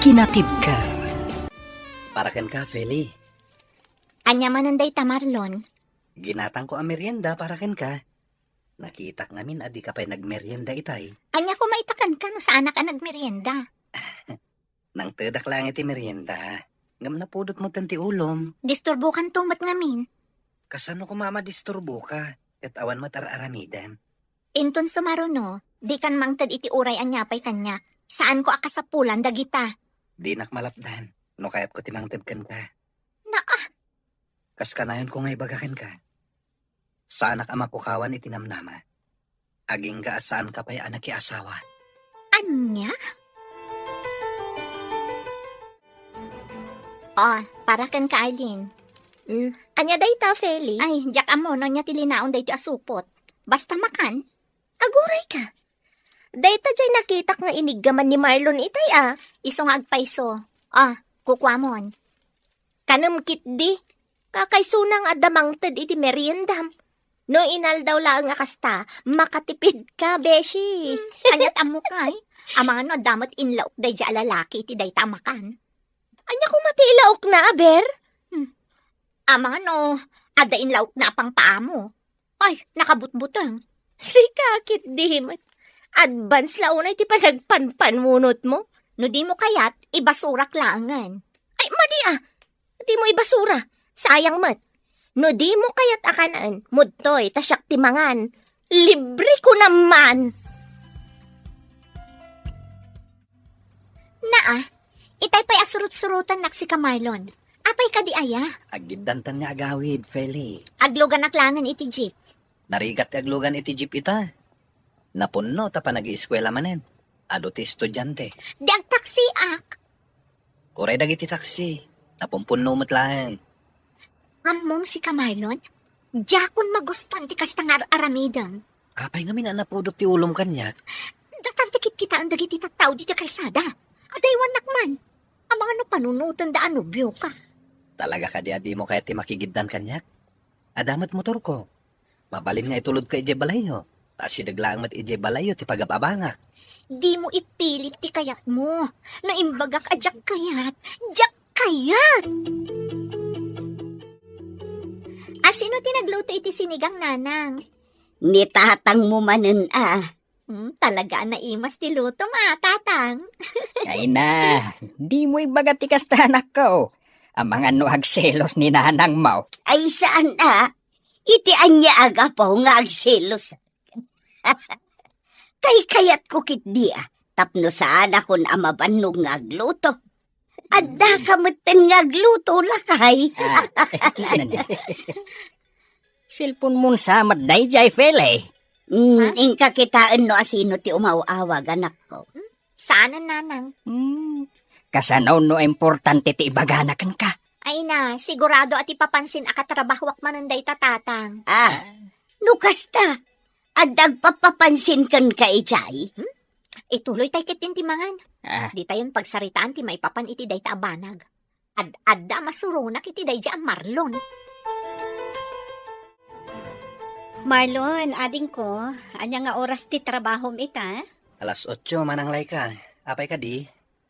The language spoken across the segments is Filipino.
kinatib ka. Parakan ka, Feli. Anya mananday ta, Marlon. Ginatang ko ang merienda, parakan ka. Nakita ngamin, adi ka pa'y nagmerienda itay. Anya ko maitakan ka no saan ka nagmerienda. Nang tedak lang iti merienda. Ngam na pudot mo tanti ulom. Disturbo kan tumat ngamin. Kasano ko disturbo ka? At awan mo tararamidan. Inton sumaruno, di kan mangtad iti uray anya pa'y kanya. Saan ko akasapulan dagita? Di nakmalapdan. No kaya't ko timangtibkan ka. Kas kanayon ko ngay bagakan ka. Saan ka mapukawan itinamnama. Aging ka saan ka pa'y anak ki asawa. Anya? Oh, para kan ka, Arlene. Anya day ta, Feli? Ay, jak amo, no niya tilinaon day ti asupot. Basta makan. Aguray ka. Day ta jay nakitak nga iniggaman ni Marlon itay Iso nga agpaiso. Kukwamon. Kanamkit di. Kakaisunang adamang tad iti meriendam. No inal daw lang nga kasta, makatipid ka, beshi. Anyat amo kay. Amang no damot inlaok day ja lalaki iti day tamakan. Anya ko matilaok na, aber? Amang no, ada inlaok na pang paamo. Ay, nakabutbutang. Sikakit di man. Advance launay ti panagpanpanmunot mo. No di mo kayat, ibasurak langan. Ay, madi di mo ibasura. Sayang mat. No di mo kayat akanaan, mudtoy, tasyak timangan. Libre ko naman. Itay pa'y asurut-surutan nak si Marlon. Apay ka di aya? Agidantan nga agawid, Feli. Aglugan naklangan iti jeep. Narigat aglugan iti jeep ita. Napunno ta pa nag-ieskwela manen. Ado ti estudyante. Di ang taksi Uray dagiti taksi. Napumpunno matlaan. Amom si Marlon? Jakon maguston ti kastangar aramidam. Kapay ngamin na napudot ti ulom kanyak. Datartikit kita ang dagiti tattaw di kalsada. Adaywan nakman. Amang ano panunutan da anubyo ka. Talaga ka di mo kaya ti makigiddan kanyak? Adamat motor ko. Mabalin nga itulod ka ije balayo. Tas sidaglaang mat ije balayo ti pagababangak. Di mo ipilit ti kayat mo. Naimbagak ajak kayat. Jak kayat! Sino tinagluto iti sinigang nanang? Ni tatang mo manen Talaga na imas ti luto tatang. Ay na, di mo ibagat ti kastanak ko. Ang mga nuagselos ni nanang mo. Ay saan iti anya aga po nga agselos. Kay-kayat ko kit di tapno saan akon amabannog nga agluto. Adda kamutin nga agluto lakay. Silpon mong samad na ijay, Feli. Ingka kitaan no asino ti umawawag anak ko. Sana nanang? Kasanaw no importante ti ibaganakan ka. Ay na, sigurado at ipapansin akatrabahwak mananday tatang. No kasta, adag papapansin kan ka ijay. Ituloy tayo kitintimangan. Di tayon pagsaritaan ti maipapan iti day taabanag. Adda masurunak iti day ang Marlon. Marlon, ading ko, anya nga oras ti trabahom ita? 8:00 mananglay ka. Apay ka di?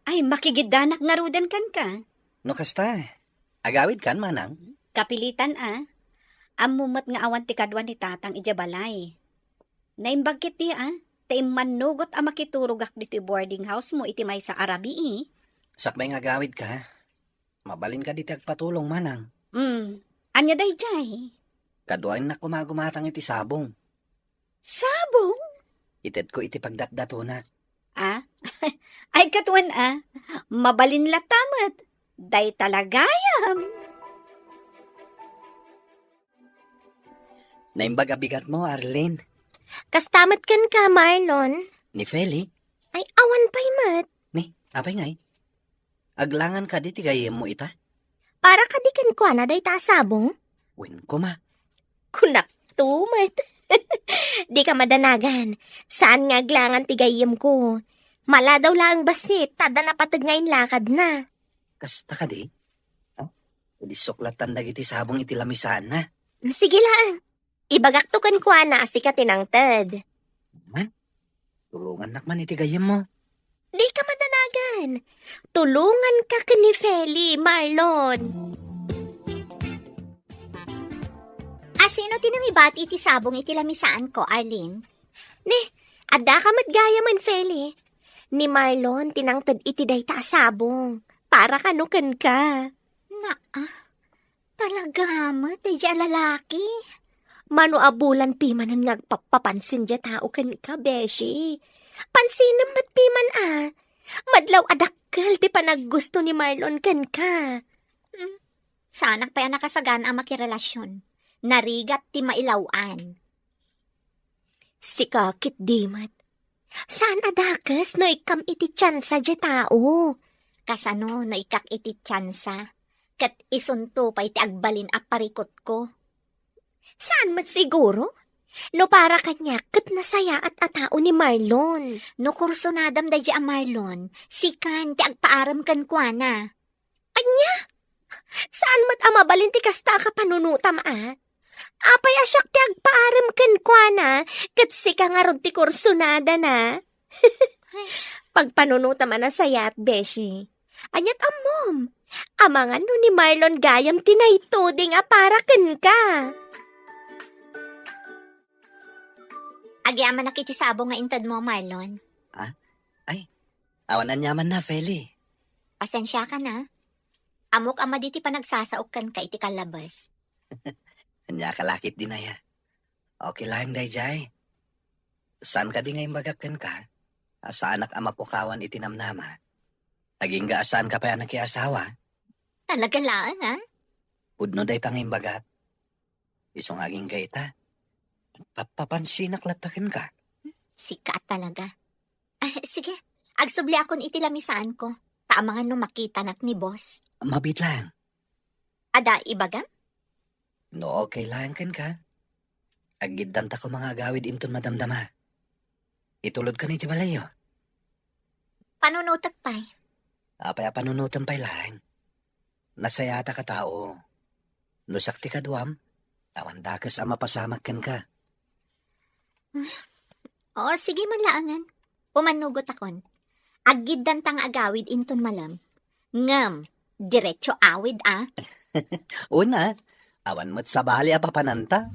Ay, makigiddanak nga rudan kan ka. No kasta. Agawid kan manang? Kapilitan Amumot nga awan ti kadwan ni tatang ijabalay. Naimbagkit di Taimanugot makiturugak dito boarding house mo iti may sa Arabi Sakbay nga agawid ka. Mabalin ka di agpatulong manang. Anya day jay? Kaduain na kumagumatang iti sabong. Sabong? Ited ko iti pagdatdatunak. Ay katuan mabalin latamat. Day talagayam. Naimbag abigat mo, Arlene. Kastamat kan ka, Marlon? Ni Feli? Ay, awan pa'y mat. Ni, apay ngay. Aglangan ka di tigayem mo ita? Para ka di kan kwa na day tasabong? Win ko ma. Kunak tumat. Di ka madanagan. Saan nga aglangan tigayem ko? Mala daw lang basit, tada na patag ngayon lakad na. Kasta ka di? Di suklatan dagiti sabong iti lamisan na. Sige lang. Ibagak to kan kwa na asika tinangtad. Man, tulungan nakman iti gayem mo. Di ka madanagan. yan. Tulungan ka ni Feli, Marlon. Sino tinang ibat iti sabong iti lamisaan ko, Arlene? Ne, adda ka gaya man, Feli. Ni Marlon, tinangtad iti dayta sabong. Para kanukan ka. Talaga mo, tayo lalaki. Mano abulan piman ang nagpapapansin dya tao kan ka, Beshi. Pansin mat piman Madlaw adakkel ti panaggusto ni Marlon kan ka. Sanak pa yan nakasagan ang makirelasyon. Narigat ti mailawan. Sikakit dimat. Saan adakas no ikam iti tsansa dya tao? Kasano no ikak iti tsansa? Kat isunto pa iti agbalin a parikot ko. Saan mat siguro? No para kanya kat nasaya at atao ni Marlon. No kursunadam da dya a Marlon, sikan ti agpaaram kan kuana. Anya? Saan mat amabalin ti kasta ka panunutam Apay asyak ti agpaaram kan kuana, kat sika nga ron ti kursunada na. Pagpanunutam na saya at Beshi. Anyat amom, amangan no ni Marlon gayam tinaytoding para kan ka. Agyaman nakitisabong nga intad mo, Marlon. Awanan yaman na, Feli. Pasensya ka na. Amok ama diti pa nagsasaok kan ka iti kalabas. Kanya kalakit din na ya. Okay lang, dayjay. Saan ka di ngayon bagakkan ka? Sa anak ama po kawan itinamnama. Naging gaasaan ka pa yan nakiasawa. Talaga lang, Pudno day tanging bagat. Isong aging gaita. Papansinak latakin ka. Sikat talaga. Sige, agsubli akon iti lamisaan ko. Taamangan no makita nak ni boss. Mabit lang. Ada ibaga? No, okay lang kan ka. Agiddan ta ko mga gawid inton madamdama. Itulod ka ni Jabalayo. Panunutak pa'y. Apay panunutan pa'y lang. Nasayata ka tao. Nusakti ka duam. Tawanda ka sa mapasamak kan ka. Oo, sige man laangan. Pumanugot akon. Agiddan tang agawid inton malam. Ngam, diretso awid Una, awan mo't sabali apapananta.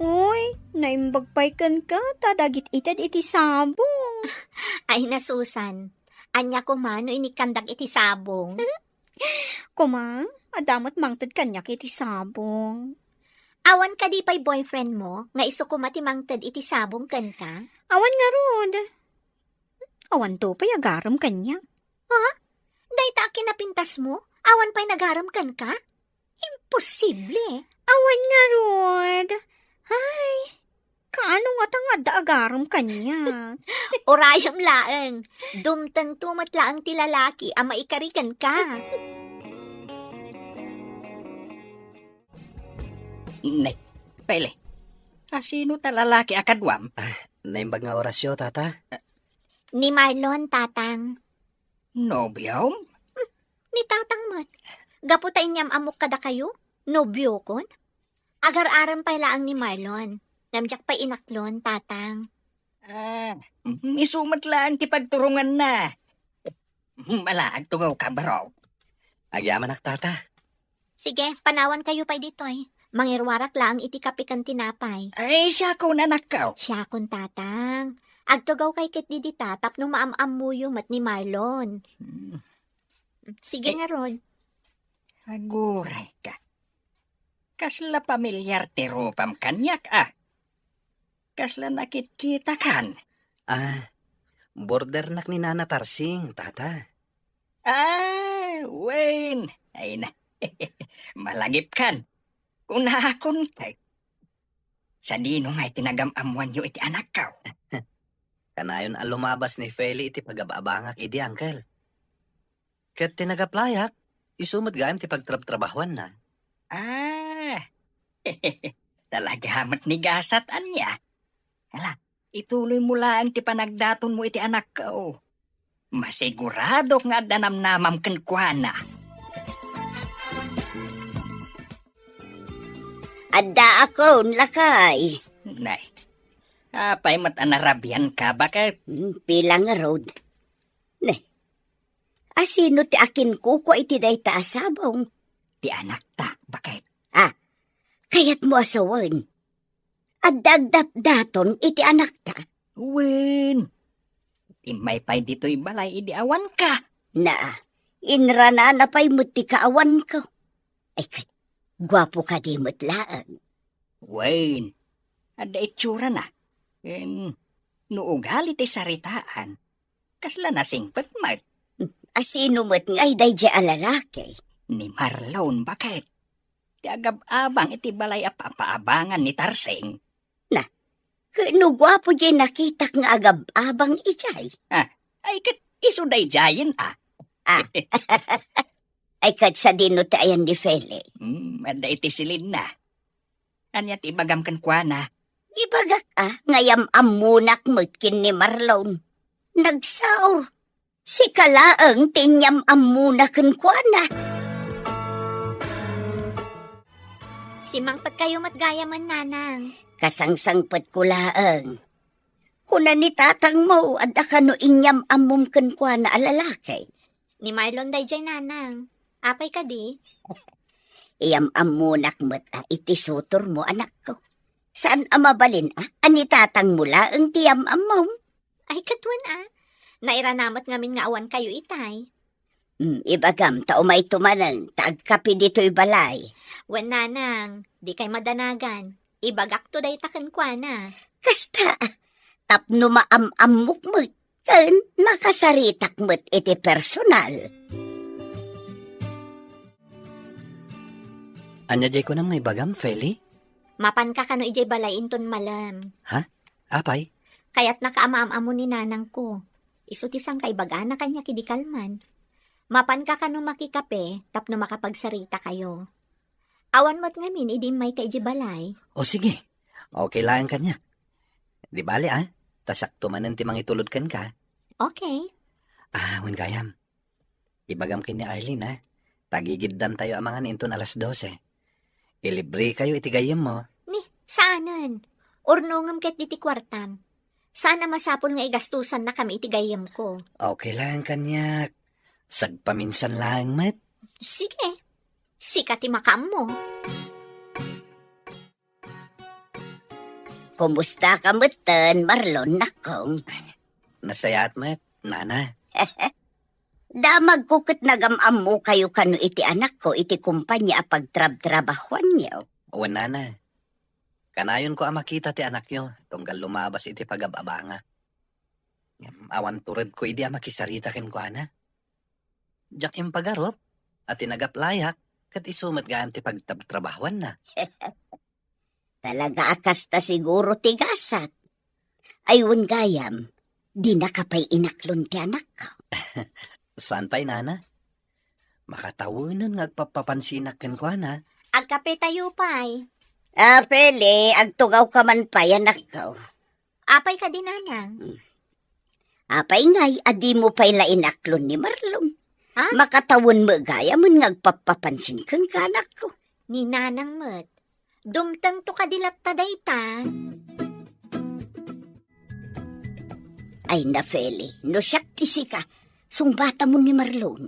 Uy, naimbagpay ka, tadagit itad iti sabong. Ay nasusan. Anya ko mano inikandag iti sabong. Kumang, adamot mangtad kanyak iti sabong. Awan ka di pa'y boyfriend mo, nga iso kumati mangtad iti sabong kan ka? Awan nga rod. Awan to pa'y agaram kanya. Day ta kinapintas mo, awan pa'y nagaram kan ka? Imposible. Awan nga rod. Ay, kaano nga tangad da agaram kanya. Orayam laeng, dumtang tumat laang ti lalaki, ama ikarikan ka. Nay, Feli. Sino ta lalaki akadwam? Naimbag nga orasyo, tata. Ni Marlon, tatang. Nobyom? Ni tatang mat. Gaputay niyam amok kada kayo? Nobyo kon? Agar-aram pa laang ni Marlon. Namjak pa inaklon, tatang. Isumat lang ti pagturungan na. Malaag tungaw ka, baro. Agyaman ak, tata. Sige, panawan kayo pa ditoy. Mangirwarak lang iti kapikan tinapay. Ay, siya ko na nakaw. Siya kon tatang. Agtugaw kay ket di tatap no maam-am mo yung mat ni Marlon. Sige nga ron. Aguray ka. Kasla pamilyar ti rupam kanyak, Kasla nakikita kan. Border nak ni Nana Tarsing, tata. Wayne. Ay na. Malagip kan. Kung nakakon kay. Sa dino nga itinagamamuan nyo iti anak ka. Kanayon lumabas ni Feli iti pagababangak idi, uncle. Ket tinagaplayak, isumot gayam ti pagtrab-trabahuan na. Talaga hamat ni gasat anya. Hala, ituloy mo lang ti panagdaton mo iti anak ka. Masigurado nga danamnamam kenkwana. Adda ako, lakay. Nay, Apay matanarabian ka, bakit? Pila nga road. Ne, asino ti akin kuko iti day taasabong. Ti anak ta, bakit? Kayat mo asawan. At dagdat-daton iti anak ta. Wen. Imay pay dito'y balay, idi awan ka. Na, inrana na pa'y muti kaawan ko. Ay kat, gwapo ka di mutlaan. Wen. Ada itsura na. Nuugali ti saritaan. Kasla na singpet mat. Asino mo't ngay day di alalaki. Ni Marlon, bakit? Ti agab-abang iti balay apapaabangan ni Tarseng. Kano gwapo di nakitak nga agab-abang ijay. Ay kat isuday jayin Ay kat sa dino tayan ni Fele. Ada iti silid na. Anya ti bagam kan kwa na. Ibagak ngayam amunak mutkin ni Marlon. Nagsaur. Si kalaang tinyam amunakan kwa na. Si mangpat kayo matgaya man, nanang. Kasangsangpat ko laang. Kuna ni tatang mo, adda ka no inyam amumkan kwa na alalaki. Ni Marlon day dyan, nanang. Apay ka di? Iyam amunak mo't iti sutor mo, anak ko. Saan amabalin, Ani tatang mo laang tiyam amom. Ay, katwan, Nairanamat ngamin nga awan kayo itay. Ibagam, tao may tumanang, tagkapi dito'y balay. Wan, nanang, di kay madanagan. Ibagak to day takan kwa na. Kasta, tapno maamamok mo, kan makasaritak mo't iti personal. Anya jay ko na may bagam, Feli? Mapan ka kano ijay balay inton malam. Apay? Kaya't nakaamaam-amo ni nanang ko. Isutisang kay bagana kanya kidikalman. Mapan ka kano makikape, tapno makapagsarita kayo. Awan mo't ngamin, idi may ka ijay balay. O sige, okay lang kanya. Di bali tasakto man ti mangitulod kan ka. Okay. Wan gayam. Ibagam kini Arlene Tagigiddan tayo amangan inton alas 12. Ilibre kayo iti gayam mo. Ni, saanan? Urnongam ket diti kwartam. Sana masapol nga igastusan na kami iti gayam ko. Okay lang kanyak. Sagpaminsan lang mat. Sige. Sikat ti makaam mo. Kumusta ka mutan, Marlon, nakong? Nasayat mat, nana. Damag kukit nagamam mo kayo kano iti anak ko, iti kumpanya pagtrab-trabahuan niyo. O nana. Kanayon ko makita ti anak nyo, tunggal lumabas iti pagababanga. Awan tured ko idi makisarita ken ko ana. Jak impagarop, at tinagaplayak, kat isumat gaan ti pagtrabahuan na. Talaga akasta siguro tigasat. Ayun gayam, di nakapay inaklon ti anak ko. Saan pa'y nana? Makatawanan ngagpapapansinak ken ko ana. Agkape tayo pay. Pele, agtugaw ka man pa, anak ko. Apay ka din, nanang. Apay ngay, adi mo pa'y lainaklon ni Marlon. Ha? Makatawon mo gaya mo ngagpapapansin kang kanak ko. Ni nanang mat. Dumtang to kadilat taday ta. Ay na, Feli, no siyaktisi ka, sungbata mo ni Marlon.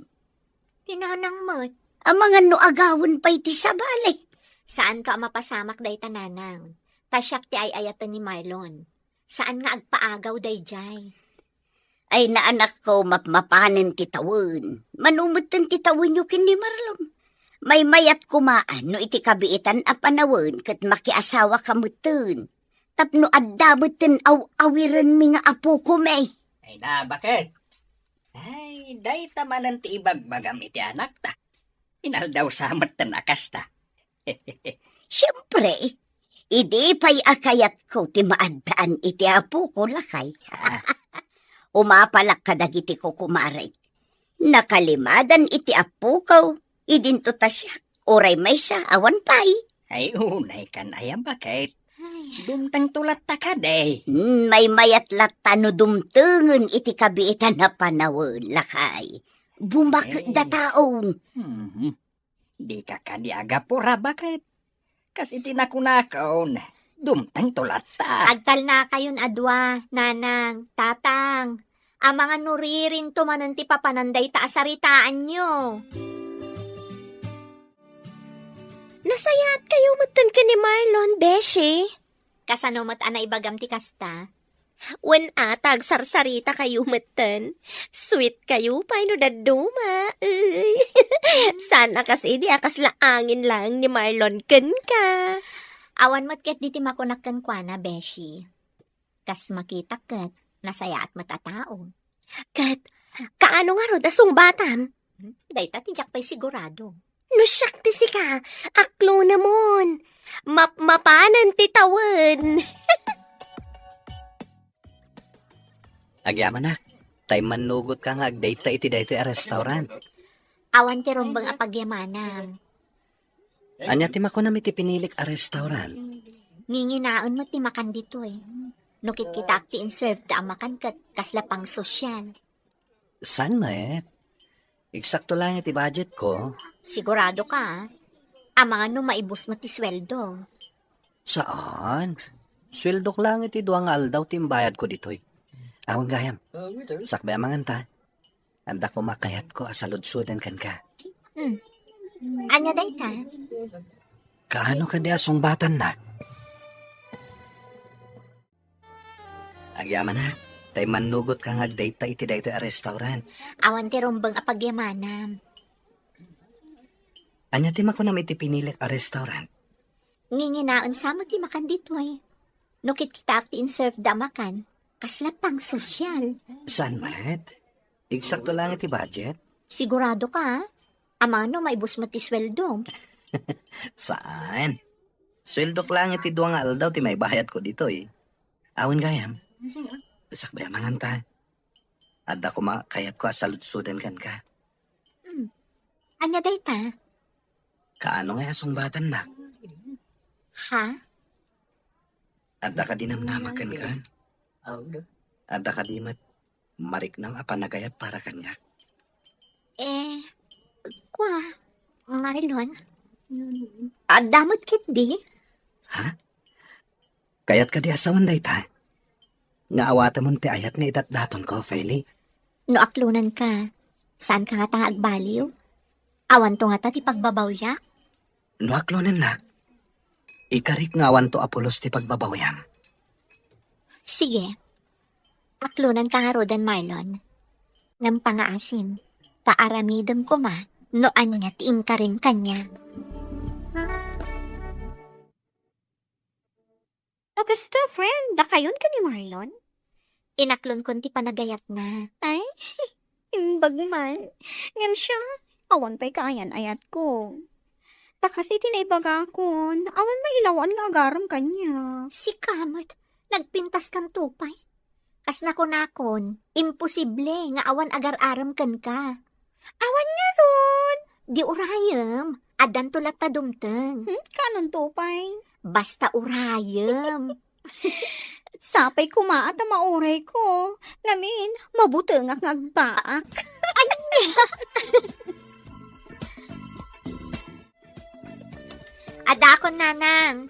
Ni nanang mat. Ang mga no agawon pa'y ti sa balik. Saan ka mapasamak day ta, nanang? Tasyak ti ay ayatan ni Marlon. Saan nga agpaagaw day jay? Ay na anak ko, mapanin ti tawon. Manumutan ti tawon yu kin ni Marlon. May mayat kumaan no iti kabiitan a panawon kat makiasawa kamutun. Tapno addamutin awiran mi nga apo ko may. Ay na, bakit? Ay, day tamanan ti ibagbagam iti anak ta. Inaldaw samat tan akasta. Siyempre, idi pa'y akayat ko ti maadaan iti apo ko lakay. Umapalak kadagiti ko kumaray. Nakalimadan iti apo ko, idinto tasyak, oray may sa awan pa'y. Ay, unay ka na yan, bakit? Ay, Dumtang tulat ta ka, day. May mayat latano dumtungan iti kabiitan na panawon lakay. Bumak da taon. Di ka kadiaga pura, bakit? Kasi tinakunakaon. Dumtang tulata. Agtal na kayon adwa, nanang, tatang. Ang mga nuririn tumanan ti papananday ta asaritaan nyo. Nasayat kayo matan ka ni Marlon, Beshi. Kasano mat anay bagam ti kasta? Wen atag sarsarita kayo matan. Sweet kayo pa ino daduma. Sana kasi di akas laangin lang ni Marlon ken ka. Awan mat ket diti makunakkan kwa na, Beshi. Kas makita ket, nasaya at matatao. Ket, kaano nga rod asong batam? Dayta tijak pa'y sigurado. No siyak ti sika, aklo namon. Mapanan ti tawen. Agyaman nak, tay manugot ka nga agdayta iti dayto a restaurant. Awan ti rumbang apagyamanam. Anya ti makunam iti pinilik a restaurant. Nginginaon mo ti makan dito eh. No kita ti in-serve ta makan kat kasla pang sosyal. San ma Eksakto lang iti budget ko. Sigurado ka, ang mga no maibos mo ti sweldo. Saan? Sweldo ko lang iti duwang aldaw timbayad ko ditoy. Awang gayam, sakbay amangan ta. Anda ko makayat ko asaludsudan kan ka. Anya day ta? Kaano ka di asong batan nak? Agyaman nak, tay manugot ka nga agdayta iti dayto a restaurant. Awan ti rumbang apagyamanam. Anya ti makunam iti pinilik a restaurant. Nginginaon sa mo ti makan dito eh. No kita ti in-serve da makan, kasla pang sosyal. San mat? Eksakto lang iti budget. Sigurado ka, amano maibos mo ti sweldo. Saan? Sweldo ko lang iti duwang aldaw ti may bayad ko dito eh. Awin gayam, sakbay amangan ta. Adda ko makayat ko asaludsudan kan ka. Anya day ta? Kaano nga asong batan nak? Ha? Adda ka dinamnamakan ka? Adda ka di mat mariknam apanagayat para kanyak. Kwa, Marlon? Adamot kit di? Ha? Kayat ka di asawan day ta? Nga awata mo ti ayat nga idatdaton ko, Feli. No aklunan ka, saan ka nga tanga agbaliw? Awan to nga ta ti pagbabawya? No aklonen nak. Ikarik nga awan to apulos ti pagbabawyam. Sige. Aklunan ka nga rodan, Marlon. Nang pangaasim, paaramidam ko ma, noan niya tiing ka rin kanya. Augusta, friend, dakayon ka ni Marlon? Inaklon kon ti panagayat na. Ay, imbag man. Ngam siya, awan pa'y kaayan ayat ko. Takasi tinaibaga ko, awan mailawan nga agaram kanya. Si Kamot, nagpintas kang tupay. Kas nakon, imposible nga awan agar-aram kan ka. Awan nga ron. Di urayam, adan tulat ta dumteng. Kanon tupay. Basta urayam. Sapay kumaat ang mauray ko. Ngamin, mabuteng ang agbaak. Adakon nanang.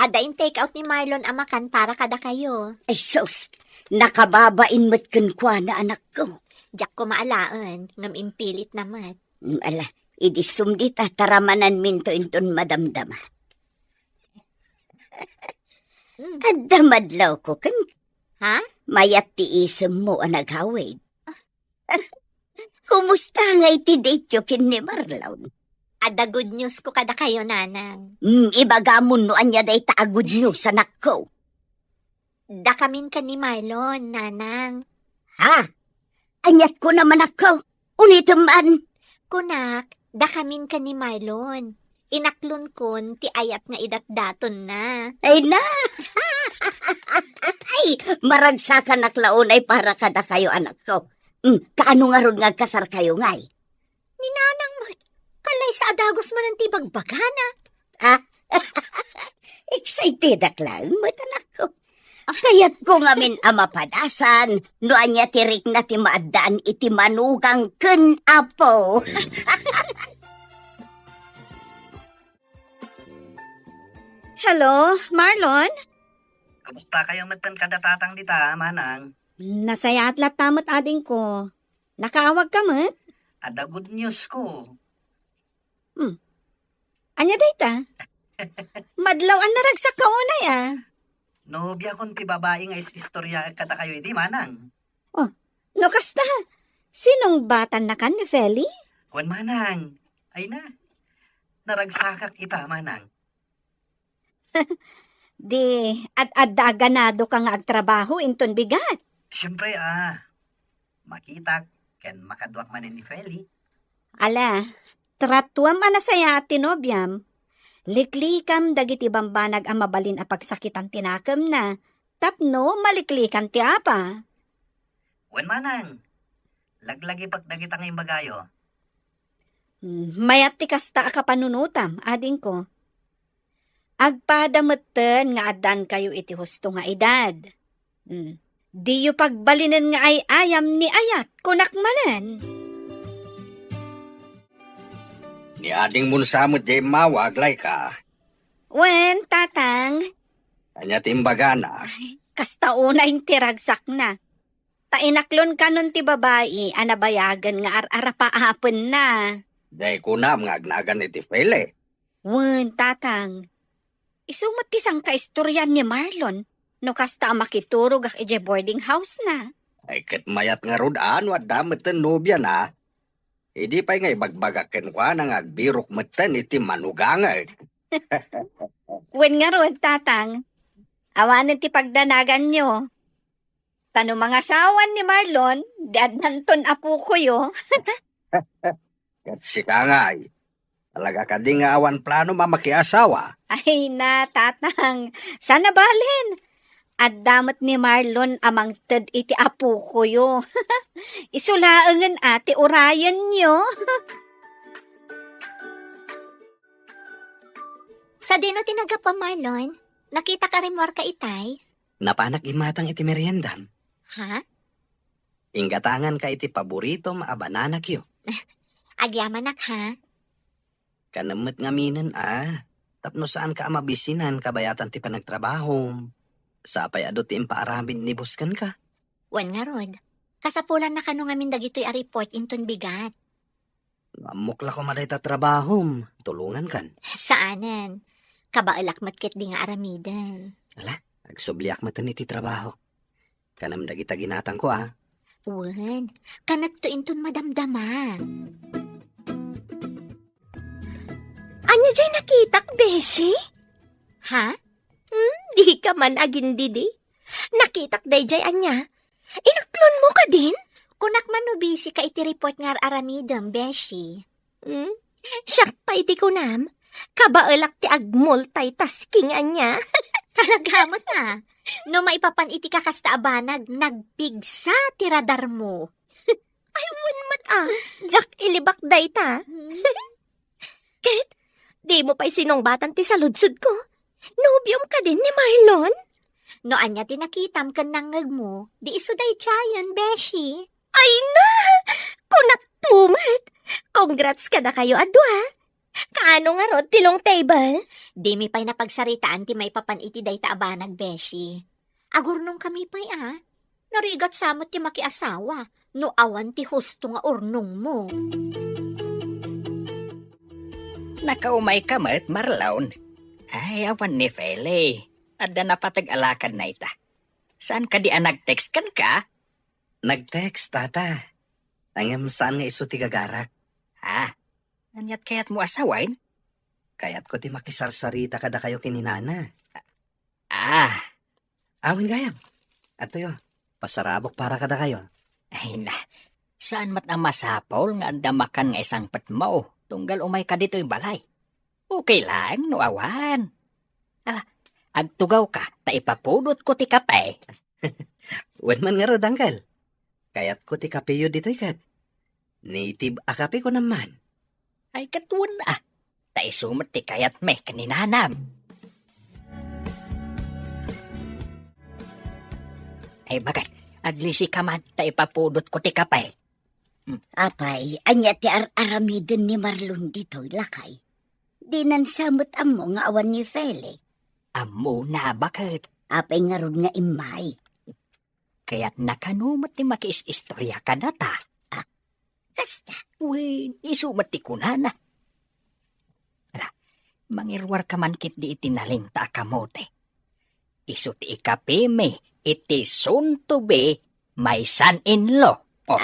Ada in take out ni Marlon ang makan para kada kayo. Ay sus, nakababain mo't kunkwa na anak ko. Diyak ko maalaan, ngam impilit naman. Ala, idisumdita taramanan minto inton madamdama. Adamadlaw ko kan Ha? mayat ti isem mo ang naghawid. Kumusta nga iti date kin ni Marlon? Ada good news ko kada kayo, nanang. Ibagamon no anya day taagod nyo sa nakko. Dakamin ka ni Marlon, nanang. Ha? Anyat ko naman ako. Ulitin man. Kunak, dakamin ka ni Marlon. Inaklon kon ti ayat nga idatdaton na. Ay na! Ay, maragsakan naklaunay para kada kayo anak ko. Kaano nga ron nga kasar kayo ngay? Ni nanang mo, kalay sa adagos man ang tibagbagana. Excited aklang mo't anak ko. Kaya't ko nga min amapadasan, no anya tirik na ti maadaan iti manugang ken apo. Hello, Marlon? Kamusta kayo matan kadatatang dita, manang? Nasaya at latamot ading ko. Nakaawag ka mat? Ada good news ko. Anya dayta? Madlaw ang naragsak ka unay Nobya kon ti babae nga istorya kada kayo di manang. No kasta, sinong batan na kan ni Feli? Kwan manang. Ay na. Naragsakak ita manang. Di, at ganado ka nga agtrabaho inton bigat. Siyempre makita ken makadwak man ni Feli. Ala, tratuam anasaya at tinobyam. Liklikam dagiti bambanag ang mabalin a pagsakitan tinakam na. Tapno, maliklikan ti apa. Kwan manang. Laglagi pagdagita ngayong bagayo. Mayat ti kasta a kapanunutam, ading ko. Agpadameten nga adan kayo iti husto nga edad. Di yu pagbalinan nga ay ayam ni ayat kunak manen. Ni ading munsamot di mawaglay ka. Wen, tatang, Kanya timbaga na. kasta unay tiragsak na. Tainaklon ka nun ti babae, anabayagan nga ararapaapon na. Day ko na mga agnagan iti Feli. Wen, tatang, isumot ti sang kaistoryan ni Marlon, no kasta makiturog ak ije boarding house na. Ay kat mayat nga rodaan wa damet ten nobya na. Hindi pa nga ibagbagaken ko nang agbirok meten iti manugangay. Wen nga ron, tatang, awanin ti pagdanagan nyo. Tano mga sawan ni Marlon, dadnanton apo ko yo. Kat sikangay. Talaga ka di nga awan plano mamakiasawa. Ay na, tatang, sana balin. At damat ni Marlon amang ted iti apo ko yo. Isulaangan ate urayan nyo. Sa dino tinaga pa, Marlon? Nakita ka rin ka itay? Napanak imatang iti meriendam. Ha? Ingatangan ka iti paborito maabananak yo. Agyamanak ha? Kanamot nga minen Tapno saan ka mabisinan kabayatan ti panagtrabaho. Sapay ado ti impaaramin ni buskan ka. Wan nga rod. Kasapulan na kano ngamin dagitoy a report inton bigat. Mukla ko maday ta trabaho. Tulungan kan. Saanan? Kabaalak matkit di nga aramidan. Agsubliak matan iti trabaho. Kanam dagita ginatang ko Wan, kanat to inton madamdama. Anya jay nakitak, Beshi? Ha? Di ka man agindi di. Nakitak day jay anya. Inaklon mo ka din? Kunak man no busy ka iti report nga aramidam, Beshi. Siyak pa iti kunam. Kabaalak ti ag-multitasking anya. Talaga mo ta. No maipapan iti kakasta abanag, nagpigsa ti radar mo. Jack ilibak day ta. Kahit di mo pa'y sinongbatan ti saludsud ko. Nobyom ka din ni Marlon? No anya tinakitam kan nangag mo, di iso day tiyayan, Beshi. Ay na! Kunak tumat! Congrats ka na kayo, adwa. Kaano nga ro, tilong table? Di mi pa'y napagsaritaan ti may papan iti day ta abanag, Beshi. Agurnong kami pa'y Narigat samot ti makiasawa, no awan ti husto nga urnong mo. Nakaumay ka mat, Marlon. Ay, awan ni Feli. Adda na patag-alakad na ita. Saan ka di nag-text kan ka? Nag-text, tata. Angam saan nga iso ti gagarak. Anyat kaya't mo asawain? Kaya't ko ti makisarsarita kada kayo kininana. Awin gayam. Ato yo, pasarabok para kada kayo. Ay na, saan mat ang masapaw nga andamakan nga isang patmaw, tunggal umay ka dito'y balay. Okay lang, no awan. Ala, agtugaw ka, ta ipapudot ko ti kape. Wen man nga ro, dangkal. Kaya't ko ti kapeyo dito ikat. Native akape ko naman. Ay katuan na, ta isumat ti kayat me kaninanam. Ay bagat, aglisi ka man, ta ipapudot ko ti kape. Apay, anya ti aramiden ni Marlon dito lakay. Di nan samot amo nga awan ni Feli. Amo na bakit? Apay nga rod nga imay. Kaya't nakanumot ti makiis-istorya ka na ta. Kasta, Uy, isumat ti kunana. Ala, mangirwar ka man kit di itinaling ta kamote. Isu ti ikapime, iti soon to be my son-in-law. Oh,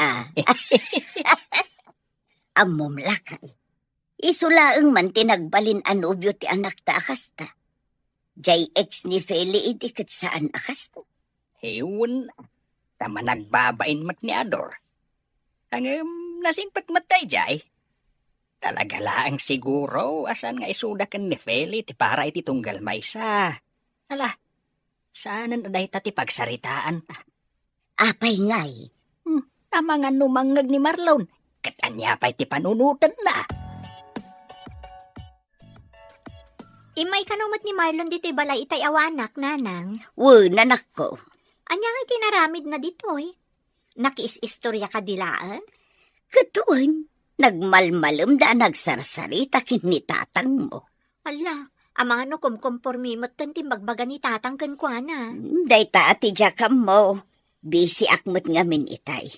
amom lakay. Isulaeng man tinagbalin anubyo ti anak ta akasta. Jay ex ni Feli iti kat saan akasta. hewan na. Tama nagbabain mat ni Ador. Ang nasimpat matay jay. Talaga laang siguro asan nga isuda kan ni Feli ti para iti tunggal maysa. Ala, saanan aday ta ti pagsaritaan ta. Apay ngay. Tama nga numangag ni Marlon. Katanya pa'y ti panunutan na. Imay kanumot ni Marlon dito'y balay itay awanak, nanang. Nanak ko. Anya nga tinaramid na dito'y. Nakiis-istorya ka dilaan? Katuan, nagmalmalam da nagsarsarita kin ni tatang mo. Ala, ang mga no kumkompormimot tan timbagbaga ni tatang kankwana. Day ta ati jakam mo. Busy akmat ngamin itay.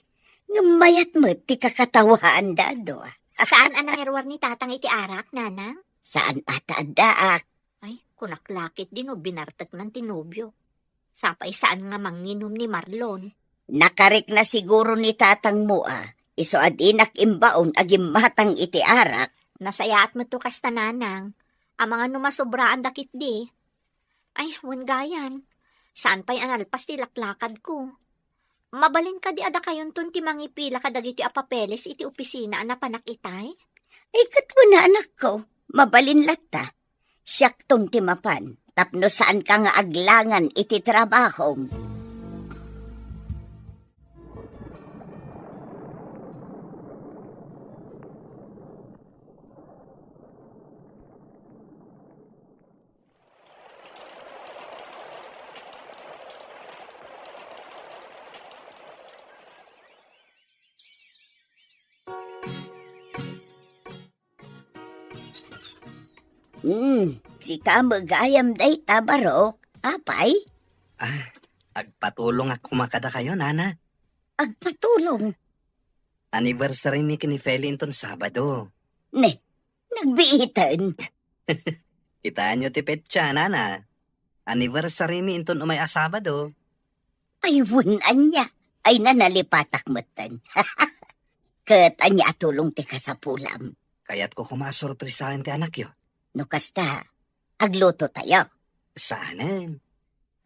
Ngamayat mo ti kakatawaan dado. Saan anang erwar ni tatang iti arak, nanang? Saan ata daak? Ay, kunaklakit din o binartak ng tinubyo. Sapay saan nga manginom ni Marlon. Nakarik na siguro ni tatang mo Iso adinak imbaon agim matang iti arak. Nasayaat mo to kasta, nanang. Ang mga numasobraan dakit di. Ay, gayan. Saan pa'y analpas ti laklakad ko? Mabalin ka di ada kayon tun ti mangipila ka dagiti apapeles iti opisina na panakitay? Ay katwa na anak ko. Mabalin lata. Siyak tong timapan. Tapno saan ka nga aglangan iti trabaho. Sika magayam day tabarok. Apay, Agpatulong ako makada kayo, nana. agpatulong. Anniversary ni Feli inton Sabado. Ne, nagbiitan. Kitaan nyo ti petsa, nana. Anniversary ni inton umay a Sabado. Ay, wunan niya. Ay, nanalipatak matan. Kat anya tulong ti kasapulam. Kaya't ko kumasurprisahan ti anak yo. No kasta, agluto tayo. Saanan?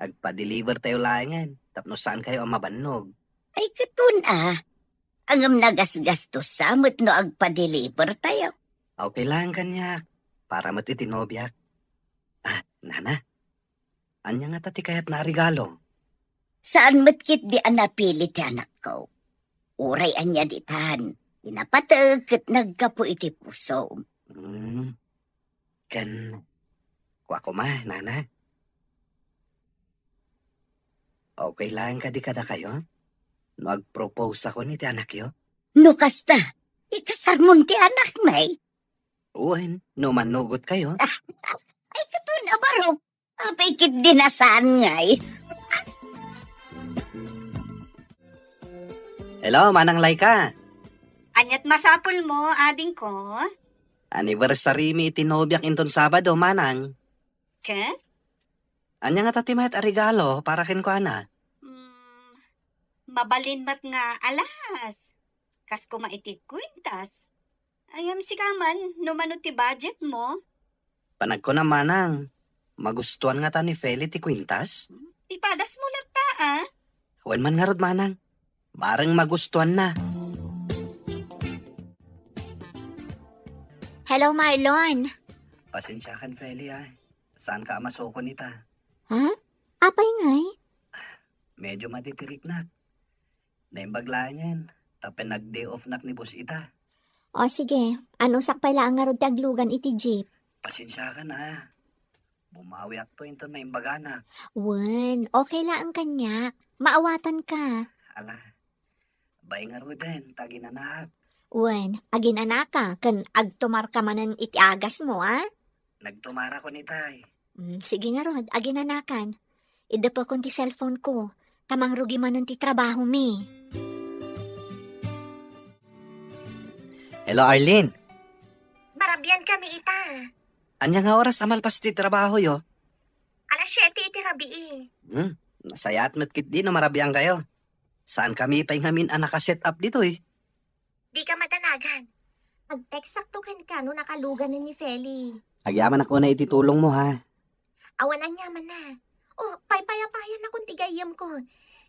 Agpa-deliver tayo layangan. Tapno saan kayo ang mabannog? Ay, katun Angam nagasgastos samot no agpa-deliver tayo. Okay lang kanyak. Para matitinobyak. Nana. Anya nga tati kaya't na regalo? Saan matkit di anapili ti anak ko? Uray anya ditan. Inapatag kat nagkapo iti puso. Kuha ko nana. Okay lang ka di kada kayo? Nag-propose ako ni ti anak yo? No kasta, ikasarmon ti anak may. Uwan, no manugot kayo. Ay, katun barok. Apay kit dinasaan ngay. Hello, Manang Laika. Anyat masapul mo, ading ko. Anniversary mi itinobyak inton Sabado, Manang. Ken? Anya nga tati mayat a regalo para kin ko ana. Mabalin mat nga alas. Kas ko maitik kwintas. Ayam si kaman, numano ti budget mo. Panag ko na, Manang. Magustuhan nga ta ni Feli ti kwintas. Ipadas mo lata, Huwag man nga rod, Manang. Barang magustuhan na. Hello, Marlon. Pasensya kan, Feli, Saan ka masoko nita? Ha? Apay ngay? Medyo matitirik na. Naimbaglangan. Tapos nag-day off nak ni boss ita. O sige, ano sakpay lang nga rod taglugan iti jeep? Pasensya ka na. Bumawi akto into na imbagana. Okay lang ang kanya. Maawatan ka. Ala, bay nga ro din, taginanak. Agin anaka, kan agtumar ka manan iti agas mo, Nagtumara ko ni tay. Sige nga Rod, aginanakan. Ida po kung ti cellphone ko. Tamang rugi man nun ti trabaho mi. Hello, Arlene. Marabyan kami ita. Anya nga oras amal pas ti trabaho yo? Alas 7 iti rabi Masaya at matkit di na marabiyang kayo. Saan kami pa ngamin ang nakaset up dito eh? Di ka matanagan. Pag-text sakto ka no nakalugan ni Feli. Agyaman ako na ititulong mo ha. Awan ang yaman na. Oh, paypayapayan na kung tigayam ko.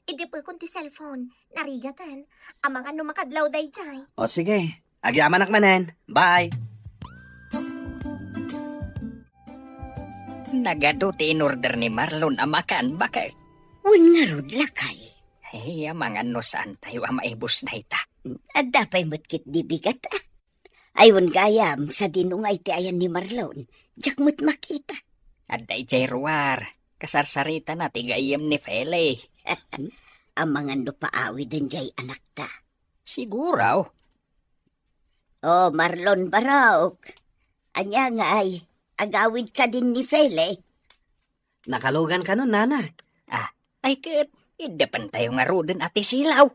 Idi po kung ti cellphone. Narigatan. Amang ano makadlaw day chay. O sige, agyaman manen. Bye! Nagaduti in order ni Marlon amakan, bakit? Wen nga rod lakay. Hey, mga ano saan tayo maibos na ita. At dapay matkit di bigat ah. Ayun gayam sa dinungay ti ayan ni Marlon. Diyak mo't makita. Aday jay ruwar, kasarsarita na tigayam ni Fele. Ang mga no paawi din jay anak ta. Siguraw. Oh, Marlon Barok. Anya nga ay, agawid ka din ni Fele. Nakalugan ka nun, nana. Ay kat, idepan tayo nga ro din ati silaw.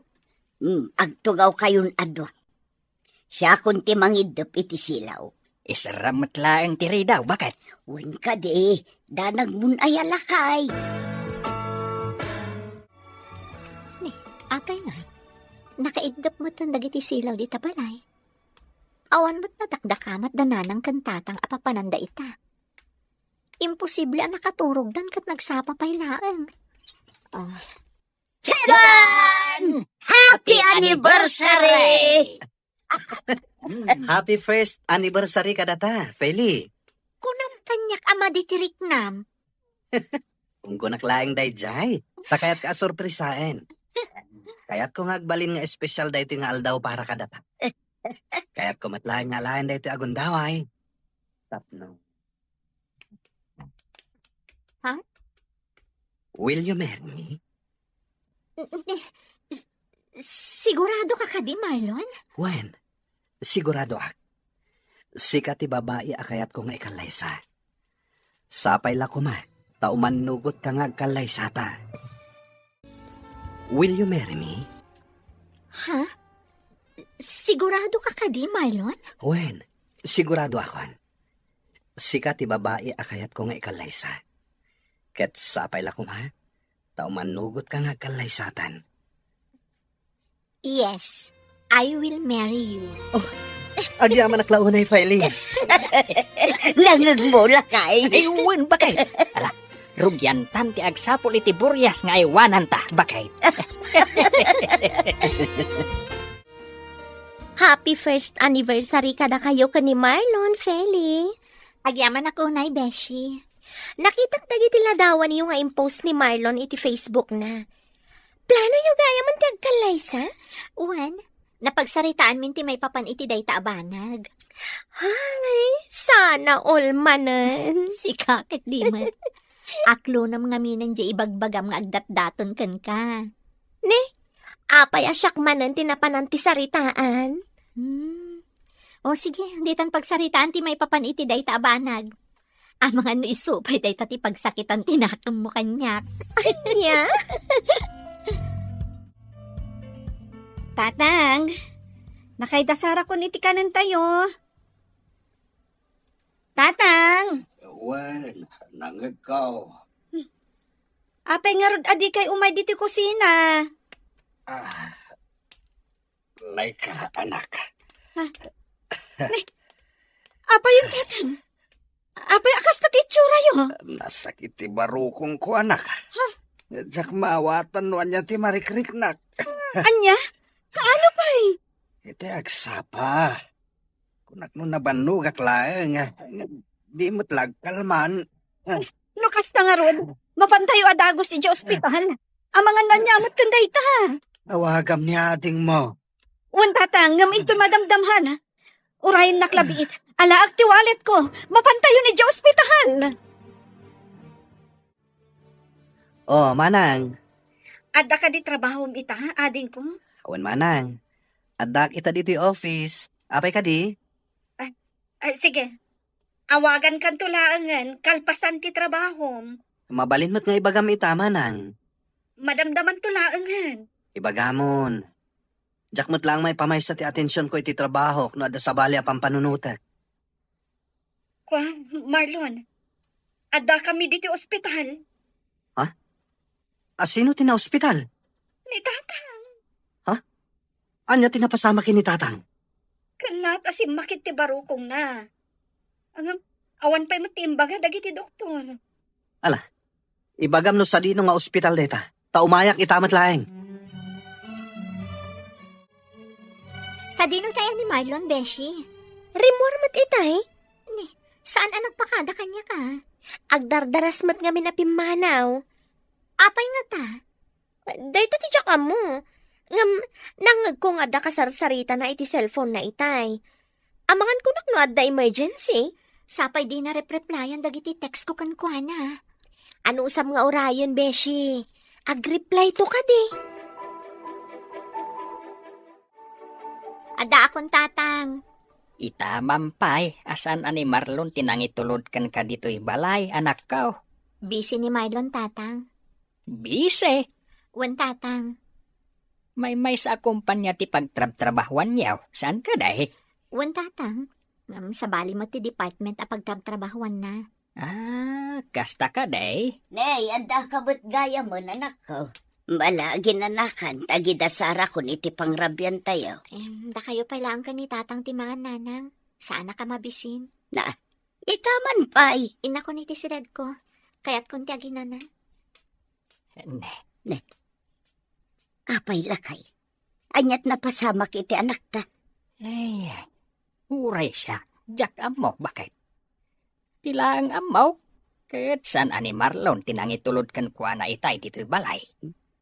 Agtugaw kayon adwa. Siya kunti mangidop iti silaw. Isaramat lang tiri daw, bakit? Wen ka de, danag mun ay alakay. Apay nga. Nakaidap mo itong dagiti silaw di tabalay. Awan mo't nadakdakamat dananang kantatang apapananda ita. Imposible ang nakaturog dan kat nagsapa pay laang. Oh, Charan! Happy anniversary! Happy first anniversary ka data, Feli. kunam kanyak ama di tiriknam. Kung kunaklaing day jay, takayat ka sorpresain. Kaya't kung agbalin nga espesyal da ito nga aldaw para ka data. Kaya't kumatlaing nga lain da ito agundaway. Tapno. Ha? Will you marry me? Sigurado ka ka di, Marlon? When? Sigurado ak. Sikat ti babae akayat ko nga ikalaysa. Sapay la ko ma, tauman nugot ka nga agkalaysa ta. Will you marry me? Ha? Sigurado ka ka di, Marlon? When? Sigurado akon. Sikat ti babae akayat ko nga ikalaysa. Ket sapay la ko ma, tauman nugot ka nga agkalaysatan. Yes, I will marry you. Agyaman aklaunay, Feli. Langag mo lakay. Ayun, bakit? Ala, rugyan tanti agsapol iti buryas nga iwanan ta, bakit? Happy first anniversary kada kayo ka ni Marlon, Feli. Agyaman ako na, Beshi. Nakitang dagiti ladawan niyo nga impost ni Marlon iti Facebook na. Plano yung gaya man ti agkalaysa? Uwan, napagsaritaan minti may papan iti day taabanag. Hay, sana all manan. Si kakit di man. Aklo nam nga minan di ibagbagam nga agdat-daton kan ka. Ne, apay asyak manan tinapanan ti saritaan. O sige, ditan pagsaritaan ti may papan iti day taabanag. Ang mga no isupay day tati pagsakitan tinatom mo kanyak. Anya? Tatang, nakaidasara ko niti kanan tayo. Tatang, Well, nangagaw. apay nga rod adi kay umay diti kusina. Like anak. Apay yung tatang. Apay akas na titsura yo. Nasakit ti barukong ko, anak. Jak maawatan no anya ti marikriknak. Anya, kaano pa'y? Iti agsapa. Kunak no nabanugak laeng. Di mo't lagkalman. Lukas na nga rod. Mapantayo adagos iti ospital. Ang mga nanyamot kanday ta. Awagam ni ating mo. Wan tatang, ngam ito madamdamhan. Urayin naklabiit. Alaag ti wallet ko. Mapantayo ni Diyos ospital. Oh, manang. Adda ka di trabaho ita, ading ko. Awan manang. Adak ita dito yung office. Apay ka di? Ay, sige. Awagan kan tulaangan, kalpasan ti trabaho. Mabalin mo't nga ibagam itama nang. Madamdaman tulaangan. Ibagamon. Jak mo't lang may pamaysa ti atensyon ko iti trabaho no ada sa bali apang panunutek. Kwa, Marlon, ada kami dito ospital. Sino tina ospital? Ni tatang. Anya tinapasama kini tatang? Kalat asim makit ti barukong na. Ang awan pa'y matimbaga dagiti doktor. Ibagam no sa dino nga ospital deta. Taumayak itamat laeng. Sa dino tayo ni Marlon, Beshi. Rimor mat itay. Ni, saan ang nagpakada kanya ka? Agdardaras mat nga minapimanaw. Apay nga ta. Dahil ti tiyak mo. Nangag ko nga da kasarsarita na iti cellphone na itay. Amangan ko no adda emergency. Sapay di na replyan dagiti text ko kan kuana. Ano usam nga orayon, Beshi? Ag-reply to ka di. Ada akong tatang. Itamampay, asan ani Marlon tinangitulod kan ka dito'y balay, anak ka. Busy ni Marlon, tatang. Bise, Wan, tatang. may sa kumpanya ti pagtrab-trabahuan niyaw. Saan ka dahi? Wan, tatang. Sa bali mo ti department a pagtrabahuan na. Kasta ka dahi? Nay, anda ka ba't gaya mo, anak ko? Bala, ginanakan, tagidasara kun iti pangrabyan tayo. Da kayo pala ang kanitang ti mga nanang. Sana ka mabisin. Itaman pa'y. Ina ko ni ti sirad ko. Kaya't kunti aginana. Ne, Apay lakay. Anyat na pasamak iti anak ta. ay, uray siya. Jak amo, bakit? Tila ang amaw. Kahit saan ani Marlon tinangitulod kan kuana itay dito'y balay.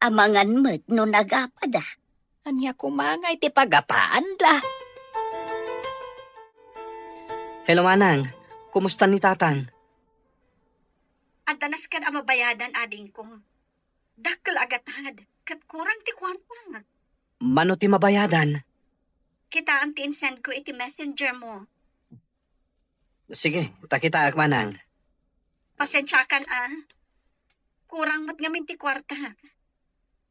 Amangan mo't no nagapada. Anya kumangay ti pagapaan da. Hello manang, kumusta ni tatang? At danas kan amabayadan ading ko. Dakkel agatad, kat kurang ti kwarta. Mano ti mabayadan? Kita ang tinsend ko iti messenger mo. Sige, takita ak manang. Pasensyakan Kurang mat ngamin ti kwarta.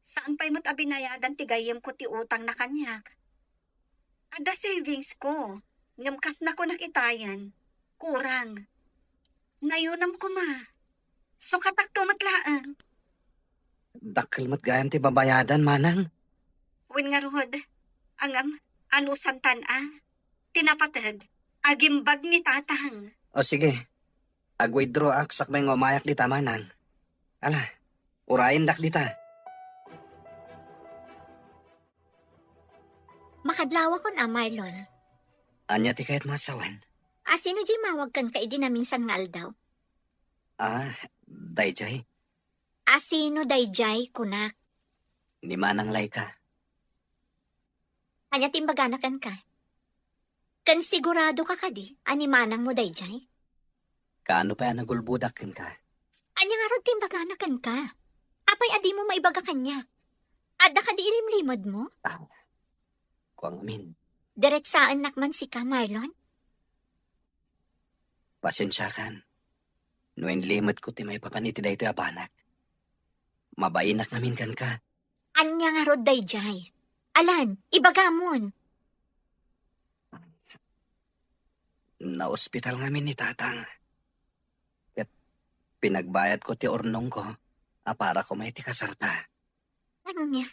Saan pa'y mat abinayadan ti gayem ko ti utang na kanyak. Ada savings ko. Ngamkas na ko nakitayan. Kurang. Nayunam ko ma. So katak tumatlaan. Dakkel mo't gayam ti babayadan manang. Win nga ruhod. Angam, anusantan Tinapatid. Agimbag ni tatang. O sige, ag-withdraw ak sakbay nga umayak di manang. Ala, urayin dak dita. Makadlawa ko na, Marlon. Anya ti kahit masawan. Sino di mawag kan ka idi na minsan nga aldaw? Dayjay, Sino dayjay kunak? ni manang layka. Anya timbaganakan ka? Kan sigurado ka kadi, animanang mo dayjay? Kaano pa yan nagulbudak ka? Anya nga ron timbaganakan ka? Apay adi mo maibaga kanya? Adda ka di ilimlimod mo? Kuang amin, Direk saan nakman si ka, Marlon? pasensyakan. Noen limot ko ti may papaniti da ito apanak. Mabainak namin kan ka. Anya nga ron dayjay? Alan, ibagamon. Na-ospital ngamin ni tatang. At pinagbayad ko ti ornong ko, para ko may ti kasarta. Ano niya?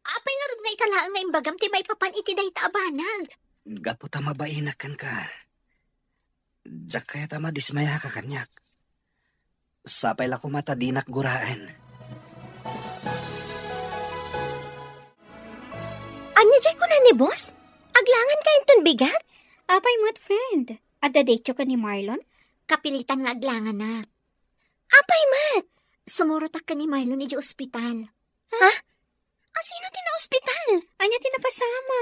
Apay nga ron nga ikalaang nga imbagam ti may papan iti day taabanag. Gapo ta mabainak kan ka. Diyak kaya ta madismaya ka kanyak. Sapay la ko matadinak guraan. Anya jay ko na ni boss? Aglangan kayo ton bigat? Apay mo't friend. At dadetyo ka ni Marlon? Kapilitan nga aglangan na. Apay mat! Sumurotak ka ni Marlon iti ospital. Ha? Sino tina-ospital? Anya tinapasama.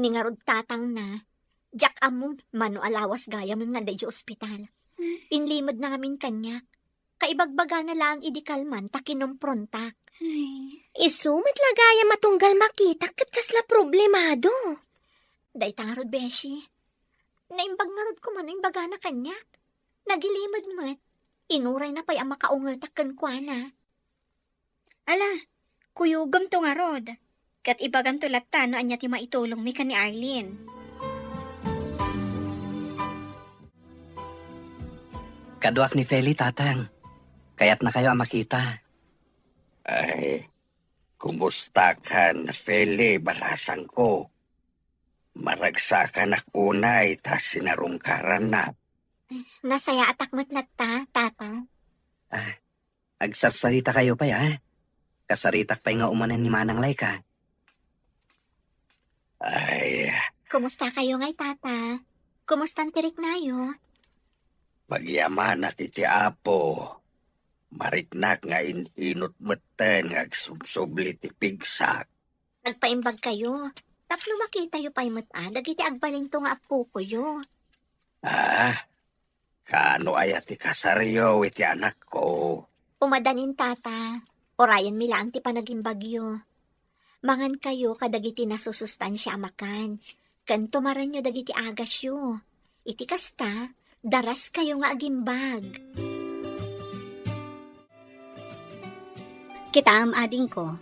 Ningarod tatang na. Jack among mano alawas gaya mo nga iti ospital. Inlimod na ngamin kanya. Kaibagbaga na lang idikalman takinumprontak. Isumat lagaya matunggal makita kat kasla problemado. Day tangarod, Beshi. Naimbag na rod ko man yung baga na kanyak. Nagilimad mat. Inuray na pa'y ang makaungatak kan kwa na. Ala, kuyugam to nga rod. Kat ibagam to latta no anya ti maitulong mi ka ni Arlene. Kaduak ni Feli, tatang. Kaya't na kayo ang makita. Ay, kumusta ka na, Feli, balasan ko? Maragsakan ak unay, tas sinarungkaran na. Nasaya atak matlatta, tata. Agsarsarita kayo pa ya. Kasaritak pa nga umanan ni Manang Laika. Ay, Kumusta kayo ngay, tata? Kumusta ang tirik nayo? pagyaman at iti apo. Maritnak nga inot meten nga agsubsubli ti pigsak. Nagpaimbag kayo. Tapno makita yo pa'y mata. Dagiti agbalin to nga apo ko yo. Kano ay ati kasaryo iti anak ko. Umadanin, tata. Orayan mi lang ti panagimbagyo. Mangan kayo kadagiti nasusustansya amakan. Kanto maran nyo dagiti agas yo. Iti kasta, daras kayo nga agimbag. Kita ading ko,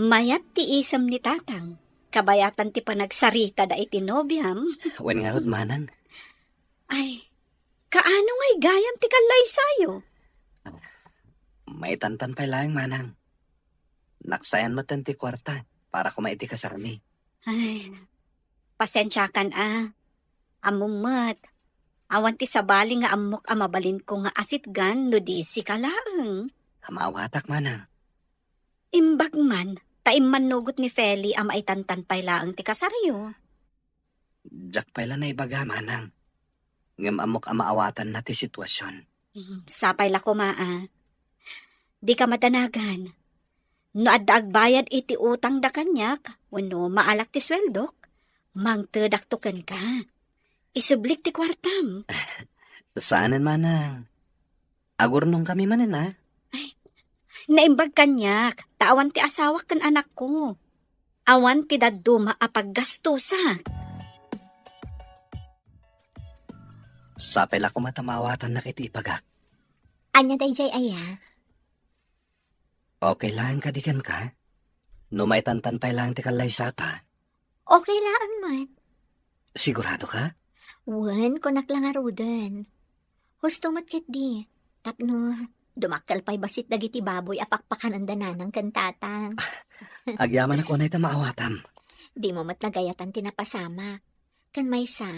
mayat ti isam ni tatang. Kabayatan ti panagsarita da iti nobyam. Wen nga rod, Manang. Ay, kaano nga'y gayam ti kalay sayo? May tantan pa lang, Manang. Naksayan mo ti kwarta para kumaiti ka sa kami. Ay, pasensyakan Amumat. Awan ti sabali nga amok amabalin ko nga asitgan no di si kalaeng. Kamawatak, Manang. Imbag man, taim manugot ni Feli ang maitantan pay laeng ti kasaryo. Jak pala na ibaga, Manang. Ngam amok amaawatan na ti sitwasyon. Sapay la ko Di ka madanagan. No adda agbayad iti utang da kanyak, wano maalak ti sweldok, mangtedaktukan ka. Isublik ti kwartam. Saanan, Manang? Agurnong kami manin, ha? Naimbag kanyak, taawan ti asawa kan anak ko. Awan ti daduma apaggastusa. Sapay la ko matamawatan na kiti ipagak. Anya dayjay aya? Okay lang kadikan ka? No may tantan pa lang ti kalay sata. Okay laan man. Sigurado ka? Wen, kunak lang arudan. Husto mat ket di. Tapno, dumakkel pa'y basit dagiti baboy apakpakan ang dananang kantatang. Agyaman ako na ita maawatam. Di mo matlagayatan tinapasama. Kan maysa,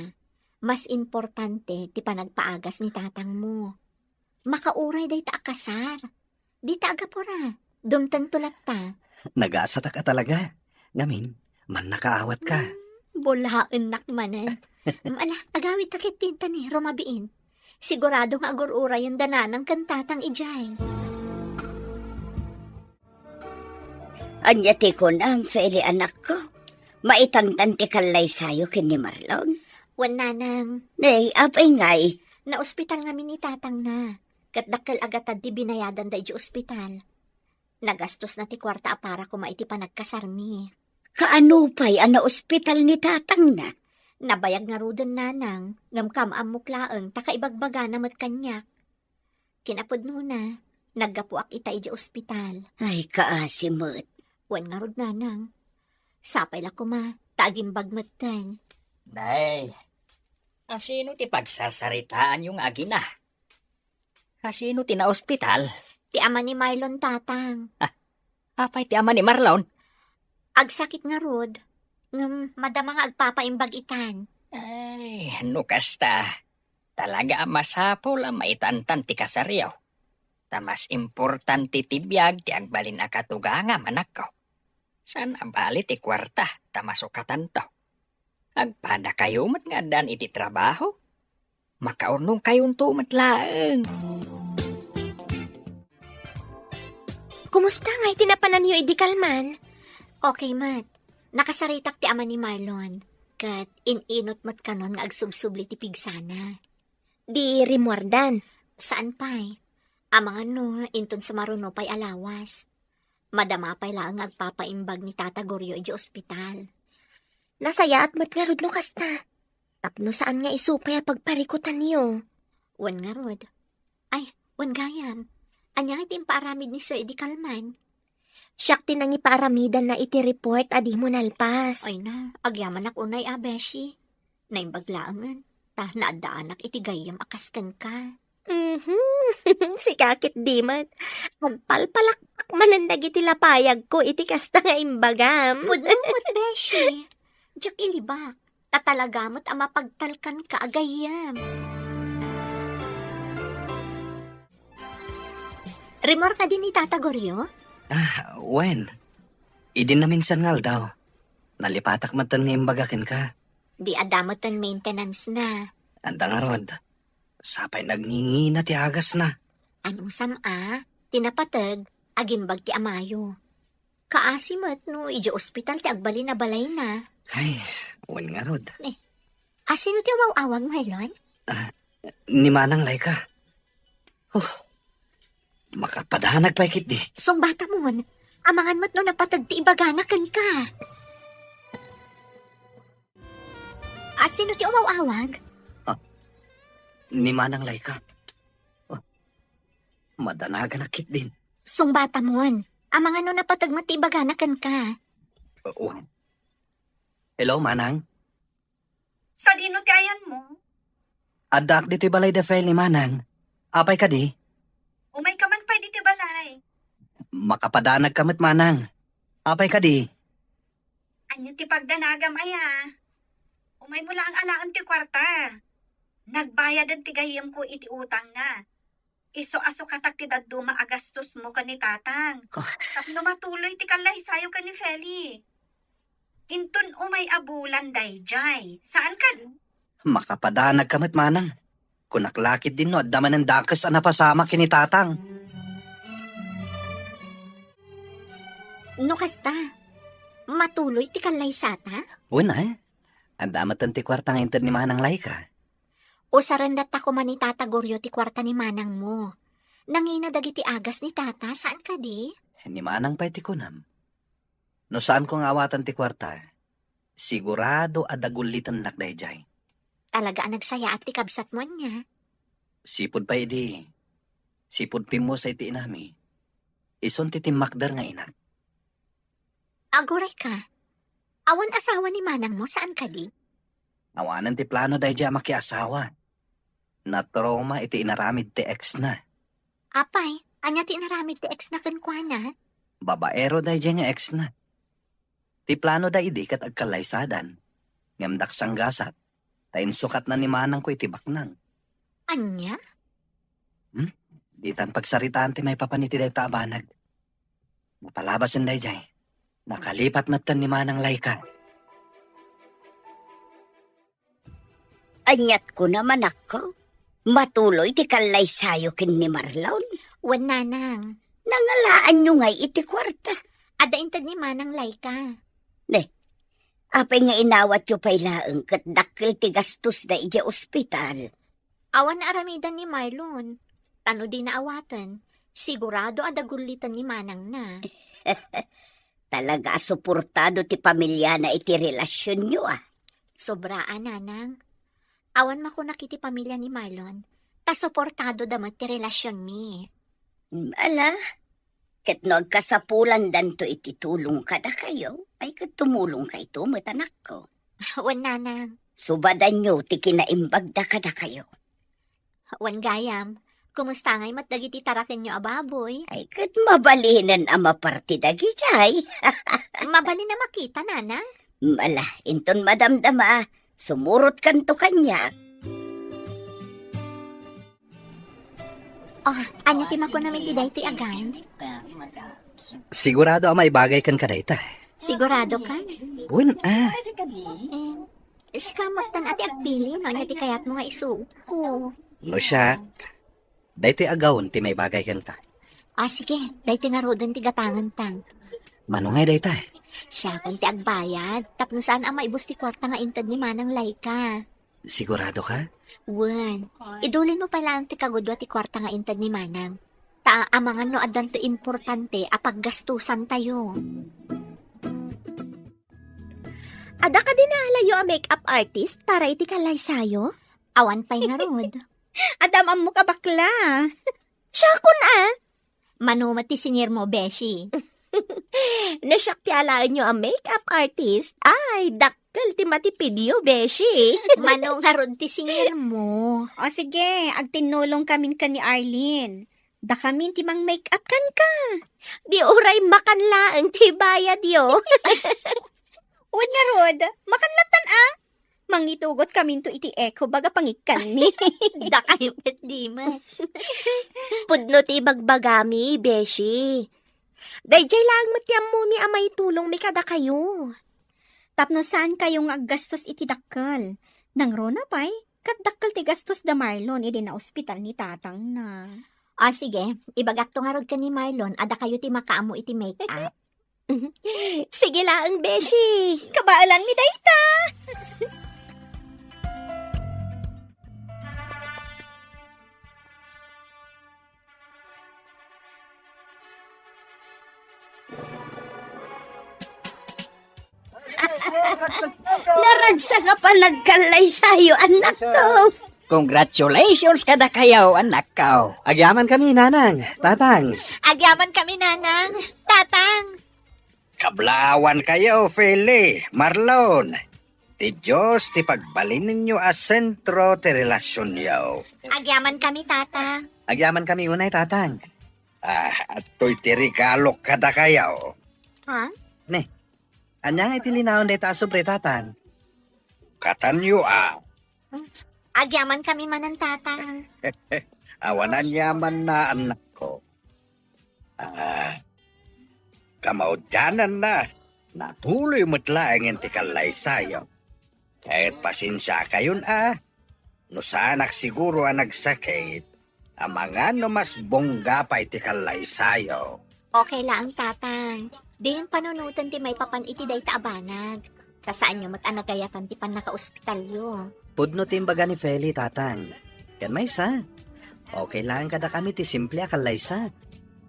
mas importante ti panagpaagas ni tatang mo. Makauray day ta akasar. Di ta agapura. Dumtang tulat ta. Nag-aasata ka talaga. Ngamin, man nakaawat ka. Bulaen nakmanan. Ala, agawit takit tinta ni Romabiin. Sigurado nga agururay yung dananang kantatang ijay. Anya ti ko na, Feli anak ko. Maitantan ti kalay sayo kin ni Marlon. Wan nanang, Nay, apay ngay. na ospital namin ni tatang na. Katdakkel agatad di binayadan da iji ospital. Nagastos na ti kwarta para kumaiti panagkasarmi. Kaano pa'y ana ospital ni tatang na? Nabayag nga rudan nanang, ngamkam amuklaeng takaibagbaga namat kanyak. Kinapod nuna, naggapuak ita iji ospital. Ay, kaasimot. Wan nga rod nanang. Sapay la kuma, tagimbag matan. Day, asino ti pagsasaritaan yung agina? Asino ti na ospital? Ti ama ni Marlon tatang. Apay ti ama ni Marlon? Agsakit nga rod. Madama nga agpapaimbag itan. Ay, ano kasta? Talaga masapol ang maitantan ti kasaryaw. Tamas importante ti biyag ti agbalin akatuganga manak ko. San abali ti kwarta tamasukatan to. Agpada kayo mat nga dan iti trabaho. Makaurnong kayong tumatlaeng. Kumusta nga itinapanan niyo idikalman? Okay, mat. Nakasaritak ti ama ni Marlon. Kat ininot mat kanon nga agsubsubli ti pigsana. Di rimwardan. Saan pa'y? Amang ano, inton sa maruno pa'y alawas. Madama pa'y lang agpapaimbag ni Tata Goryo iji ospital. Nasaya at mat nga rudlo kasta. Tapno saan nga isupay pagparikutan niyo? Wan nga rod. Ay, wan gayam. Anya iti impaaramid ni Sir Eddie Kalman. Siyak tinang ipaaramidan na iti report adi mo nalpas. Ay na, agyaman ak unay Beshi. Naimbaglaangan. Ta naadaanak iti gayam akaskan ka. Si kakit di man. Agpalpalak manandag iti lapayag ko iti kasta nga imbagam. Pudumot, Beshi. Diyak iliba. Tatalagamot ang mapagtalkan ka agayam. Remor ka din ni Tata Goryo? Wen, idin na minsan ngal daw. Nalipatak matan nga imbagakin ka. Di adamot ang maintenance na. Anda nga rod, sapay nagningi na ti agas na. Anong sama? Tinapatag, agimbag ti amayo. Kaasimat no, iji ospital ti agbali na balay na. Ay, wen nga rod. Asino ti awang Marlon? Ni Manang Laika. Makapadanag pa ikit di. Song bata mo, amangan mo't no napatag ti ibaganakan ka. Asino ti awang? Ni Manang Laika. Madanagan na kit din. Song bata mo, amangan no napatag mo ti ibaganakan ka. Hello, Manang. Sa dino ti ayan mo? Adak dito'y balay de fail ni Manang. Apay ka di? Umay ka man pwede ti balay. Makapadanag kamit Manang. Apay ka di? Anyo ti pagdanagam aya. Umay mo lang alaan ti kwarta. Nagbayad ang tigayam ko iti utang na. Iso-aso katak ti daduma agastos mo ka ni tatang. Tapno matuloy ti kalay sayo ka ni Feli. Intun umay abulan dayjay. Saan ka? Makapadanag kamit Manang. Kunaklakit din no, at daman ng dakas ang napasama kinitatang. No kasta, matuloy ti kalay sata? Una ang damat ti kwarta nga inted ni Manang Laika. O sarandat ako man ni Tata Goryo ti kwarta ni Manang mo. Nangina dagiti agas ni Tata, saan ka di? Ni Manang pa iti kunam. No saan kong awatan ti kwarta, sigurado adagulitan nakday jay. Talaga ang nagsaya at ti kabsat mo niya. Sipod pa idi. Sipod pimo sa iti inami. Ison ti timakdar nga inak. Aguray ka. Awan asawa ni Manang mo, saan ka di? Awanan ti plano day jay makiasawa. Natroma iti inaramid ti ex na. Apay, anya ti naramid ti ex na kankwana? Babaero day jay nga ex na. Ti plano day idi kat agkalaysadan. Ngamdak sang gasat. Tayin sukat na ni Manang ko itibak nang. Anya? Di tan pagsaritaan ti may papaniti day taabanag. Napalabasan day jay. Nakalipat matan ni Manang Laika. Anyat ko naman ako. Matuloy ti kalay sayo kin ni Marlon. Wan nanang. Nangalaan nyo ngay iti kwarta. Ada intad ni Manang Laika. Apay nga inawat yo pa'y laeng kat dakil ti gastos da ija ospital. Awan na aramidan ni Marlon. Tano di na awatan. Sigurado adagulitan ni Manang na. Talaga suportado ti pamilya na iti relasyon nyo Sobraan, nanang. Awan makunak iti pamilya ni Marlon. Ta suportado damat ti relasyon mi. Ala, ket no agkasapulan danto iti tulong kada kayo, ay kat tumulong kay tumatanak ko. Wan nanang. Subadan nyo ti kinaimbag da kada kayo. Wan gayam. Kumusta ngay matdagiti taraken nyo ababoy? Ay kat mabalinan ang mapartida gijay. Mabali na makita, nana. Ala, inton madamdama, sumurot kanto kanya. Oh, anya ti mako namin ti daytoy agan? Sigurado ang may bagay kan kadayta. Sigurado ka? Sikamot tan ati agpili, no? Anya ti kayat mo nga isuko. No siya. Daytoy agawon ti may bagay kan ka. Sige, daytoy nga rodan ti gatangan tang. Manungay dayta. Siya kung ti agbayad, tapno saan ang maibos ti kwarta nga intad ni Manang Laika. Sigurado ka? Wan, idulin mo pala ang ti kagudwa ti kwarta nga intad ni Manang. Amangan no adan to importante apag gastusan tayo. Ada ka din nalayo a makeup artist para iti kalay sayo? Awan pa'y nga rod. Adam mo ka bakla. Siya kun Manumat ti singir mo, Beshi. Nasyak ti alaan nyo ang makeup artist. Ay, dakkel ti matipidyo, Beshi. Manong harod ti singir mo. O sige, agtinulong kamin ka ni Arlene. Da kamin ti mang make-up kan ka. Di uray makanlaang ti bayad yo. Uwan nga rod, makanlatan Mangitugot kamin to iti echo baga pangikan mi. Da kayo ket di ma. Pudno ti bagbagami, Beshi. Dayjay lang matiam mo mi amay tulong mi kada kayo. Tapno saan kayong aggastos iti dakkel? Nang rona pa'y, kat dakkel ti gastos da Marlon, idi na ospital ni tatang na. Sige, ibagak to nga rod ka ni Marlon, ada kayo ti makaamo iti make-up. Sige lang, Beshi. Kabaalan mi dayta. Naragsa ka pa nagkalay sayo, anak ko. Congratulations kada kayaw, anak ko. Agyaman kami, nanang, tatang. Agyaman kami, nanang. Tatang. Kablawan kayo, Feli, Marlon. Ti Diyos, ti pagbalin ninyo a sentro ti relasyon yaw. Agyaman kami, tatang. Agyaman kami unay, tatang. At to'y ti regalo kada kayaw. Ha? Anya nga itilinaon deta sobre, tatang. Katanyo Agyaman kami manan, tatang. awanan yaman na anak ko. Kamaudyanan na. Natuloy mo't laeng ti kalay sayo. Kahit pasensya kayon no sanak siguro ang nagsakit, ang mga no mas bongga pa iti kalay sayo. Okay lang, tatang. Di yung panunutan ti may papan iti day taabanag. Kasaan nyo matanagayatan ti pan naka-ospitalyo. Pudno timbaga ni Feli, tatang. Yan may sa. Okay lang kada kami ti simple akalaysa.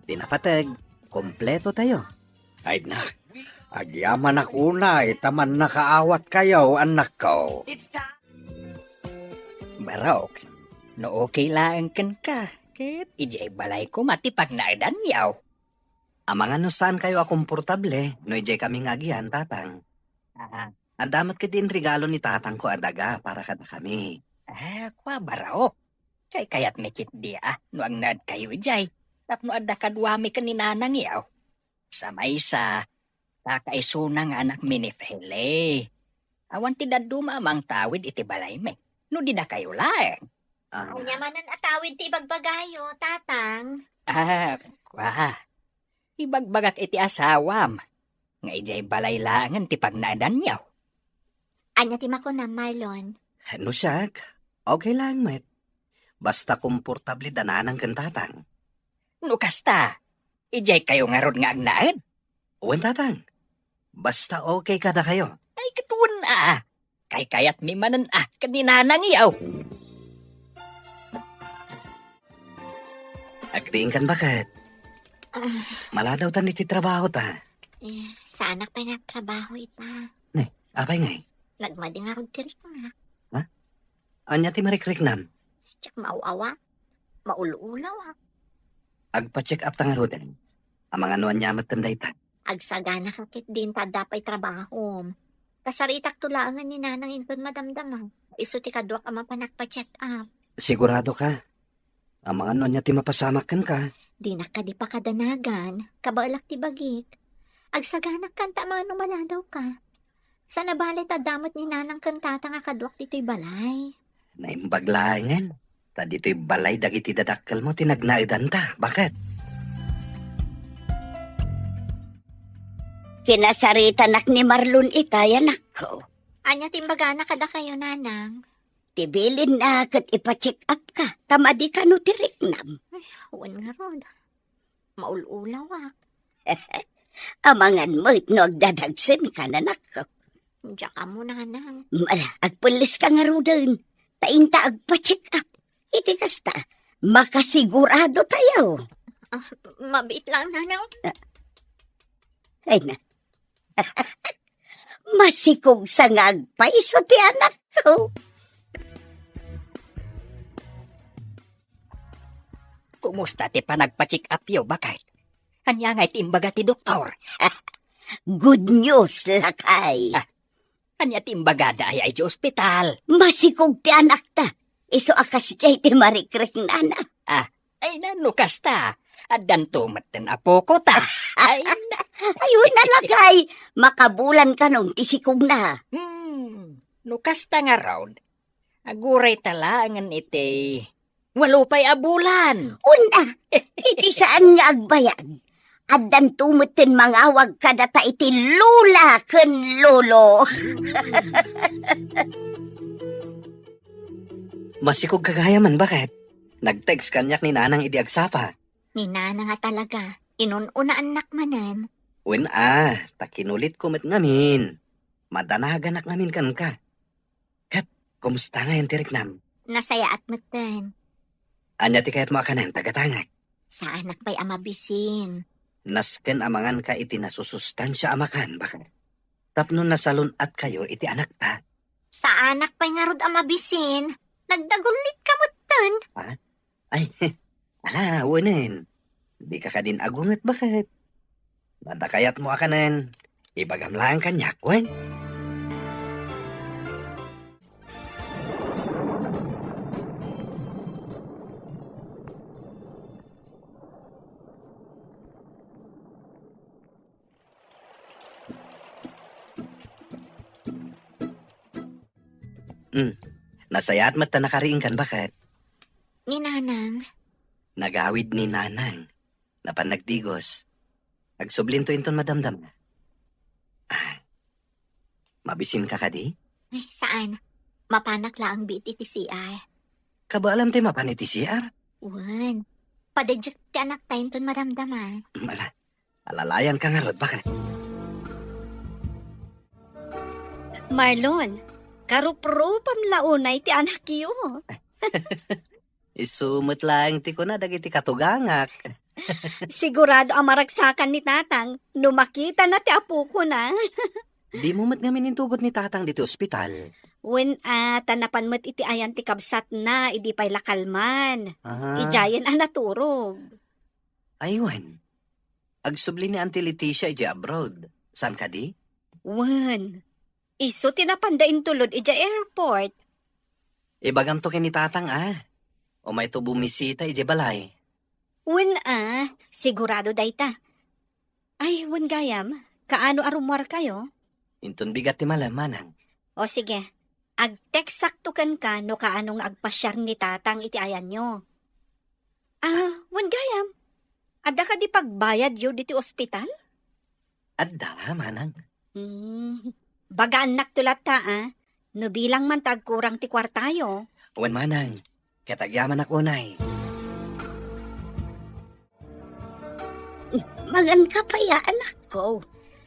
Di napatag, kompleto tayo. Ay na, agyaman ako na, itaman nakaawat kayo, anak ko. Barok, no okay lang kan ka. Ket ijay balay ko matipag na edan yaw. Ang mga no saan kayo akomportable, no ijay kaming agihan, tatang. Adamat ka din regalo ni tatang ko adaga para kada kami. Kwa barok. Kay kayat mekit di no ang nad kayo ijay. Tapno adda kadwami ka ni nanang yaw. Sa may sa, kakaisunang anak mi ni Fele. Awan ti daduma amang tawid iti balay me. No di na kayo laeng. Kanya manan atawid ti ibagbagayo, tatang. Kwa. Ibagbagak iti asawam. Nga ijay balay langan ti pagnaadan yaw. Anya ti mako na, Marlon. No siyak, okay lang, met. Basta komportable dananang kan tatang. No kasta. Ijay kayo nga ron nga agnaad. Uwan, tatang. Basta okay kada kayo. Ay katuon Kay kayat mi manan kanina nang yaw. Agdiin kan bakit? Maladaw tan iti trabaho ta. Sa anak pa nagtrabaho ita. Apay ngay. Nagmading nga rod tirik nga. Anya ti marikriknam. Tsak mauawa. Maululaw Agpa-check up ta nga roden. Ang mga nuan niyamat tanday ta. Agsagana kakit din ta dapay trabaho. Kasaritak tulangan ni nanang inpon madamdamang. Iso ti kadwak ang mapanagpa-check up. Sigurado ka. Ang mga nuan niya ti mapasamak kan ka. Di na ka di pa kadanagan. Kabalak ti bagik. Agsaganak kanta mga numaladaw ka. Sa nabalit damot ni nanang kantata nga kadwak dito'y balay. Naimbaglaangan. Ta dito'y balay dagiti dadakkel mo tinagnaidan ta. Bakit? Kinasaritanak ni Marlon itay, anak ko. Anya timbagana kada kayo, nanang. Tibilin na kat ipa-check up ka. Tamadi ka no tiriknam. Huwag nga ron. Maululawak. Amangan mo no agdadagsin ka, anak ko. Diyak ka mo, nanang. Mala, agpulis ka nga ro dun. Tainta agpa-check up. Iti kasta, makasigurado tayo. Mabit lang, nanang. Ay na. Masikog sa ngagpaiso ti anak ko. Kumusta ti panagpa-check up yo, bakit? Anya nga itimbaga ti doktor. Good news, lakay. Anya timbaga da ay di ospital. Masikog ti anak ta. Iso akas jay ti marikrek nana. Ay nanukas ta. Adan tumaten apo ko ta. Ay Ayun na lakay. Makabulan ka nung tisikog na. nukas ta nga raw. Aguray tala angan iti. Walo pa'y abulan. Una, iti saan nga agbayag. Adan tumutin mangawag kadata iti lula ken lolo. Masikog kagayaman, bakit? Nag-text kanyak ni nanang idi agsapa. Ni nana nga talaga. Inununa anak manan. Wen takinulit ko met ngamin. Madanagan ak ngamin kan ka. Kat, kumusta nga yung tirik nam? Nasaya at matan. Anya ti kayat mo akanan, tagatangak. Sa anak pa'y amabisin. Nasken amangan ka iti nasusustansya amakan, bakit? Tapno nasalun at kayo iti anak ta. Sa anak pa'y nga rod amabisin. Nagdagulit ka mutan. Ay, ala, uwanin. Di ka ka din agungat, bakit? Nadakayat mo akanan. Ibagamlaan kanyak, wen. Nasaya at mata nakariing kan, bakit? Ni nanang. Nagawid ni nanang. Napanagdigos. Nagsublinto inton madamdam na. Mabisin ka kadi? Eh, saan? Mapanak lang biti ti CR. Kaba alam tayo mapaniti CR? Wan. Padadyak ti anak tayo ton madamdaman. Mala, alalayan ka nga rod, bakit? Marlon, karupropam launay ti anak yo. Isumot lang ti ko na dagiti katugangak. Sigurado ang maragsakan ni tatang. Numakita na ti apo ko na. Di mo mat ngamin intugot ni tatang dito ospital. When tanapan mo't iti ayan ti kabsat na, idi pa'y lakalman. Ijayan naturog. Aywan. Agsubli ni Auntie Leticia iji abroad. San ka di? Wan. Iso tinapandain tulod ija airport. Ibagam to kini tatang O may to bumisita iji balay. Wan sigurado dayta. Ay, wan gayam, kaano arumwar kayo? Inton bigat ti malam, manang. O sige, ag-text saktukan ka no kaanong agpasyar ni tatang iti ayan nyo. Wan gayam, ada ka di pagbayad yo diti ospital? Adda, manang. Baga anak tulat ta no bilang man tagkurang ti kwartayo. Wan manang, katagyaman ako nay. Mangan ka pa ya anak ko.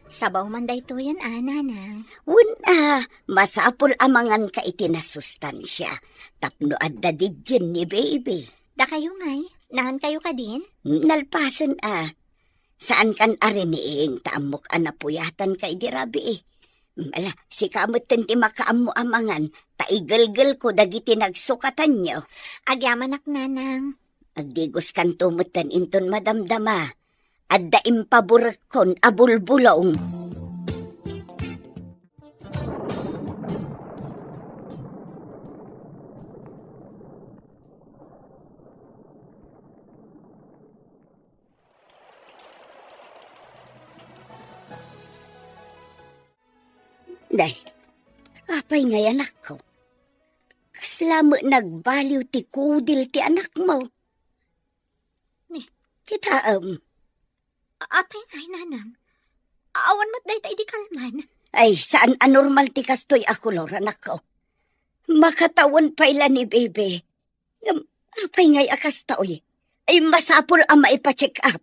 Sabaw man dayto yan, nanang. Una, masapol amangan ka iti nasustansya. Tapno adda didyan ni baby. Da kayo ngay, nangan kayo ka din? Nalpasan Saan kan ariniing taamok anapuyatan ka idirabi Mala, si kamot ti makaam mo amangan, taigalgal ko dagiti nagsukatan nyo. Agyaman ak, nanang. Agdigos kan tumutan inton madamdama. Adda impaburekon abulbulong. Day, apay ngay anak ko. Kaslamo nagbaliw ti kudil ti anak mo. Kitaam. Apay ngay, nanang. Awan mo't dayta idi kalman. Ay, saan anormal ti kastoy ako, Lord, anak ko. Makatawan pa ila ni bebe. Apay ngay akas taoy. Ay, masapol ang maipacheck up.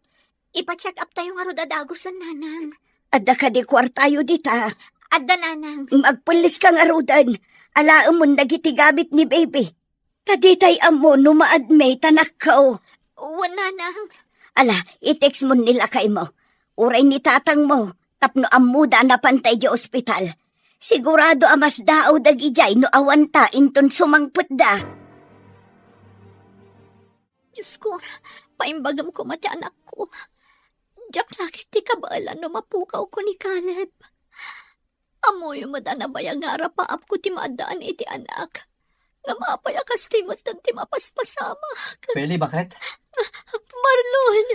Ipa-check up tayo nga ro dadagusan, nanang. Adda ka di kwartayo dita. Adda, nanang. Magpulis ka nga rudan. Alaam mo nagitigabit ni bebe. Kaditay amo numaadme tanak ko. Wan, nanang. Ala, i-text mo nila kay mo. Uray ni tatang mo. Tapno amuda na pantay di ospital. Sigurado amas daaw dagijay no awanta inton sumangput da. Diyos ko, paimbagam ko mati anak ko. Diyak lakit ti kabalan no mapukaw ko ni Caleb. Amo yung madanabayang nga paap ko ti maadaan iti anak. Na mapayakas ti matan ti mapaspasama. Feli, bakit? Marlon,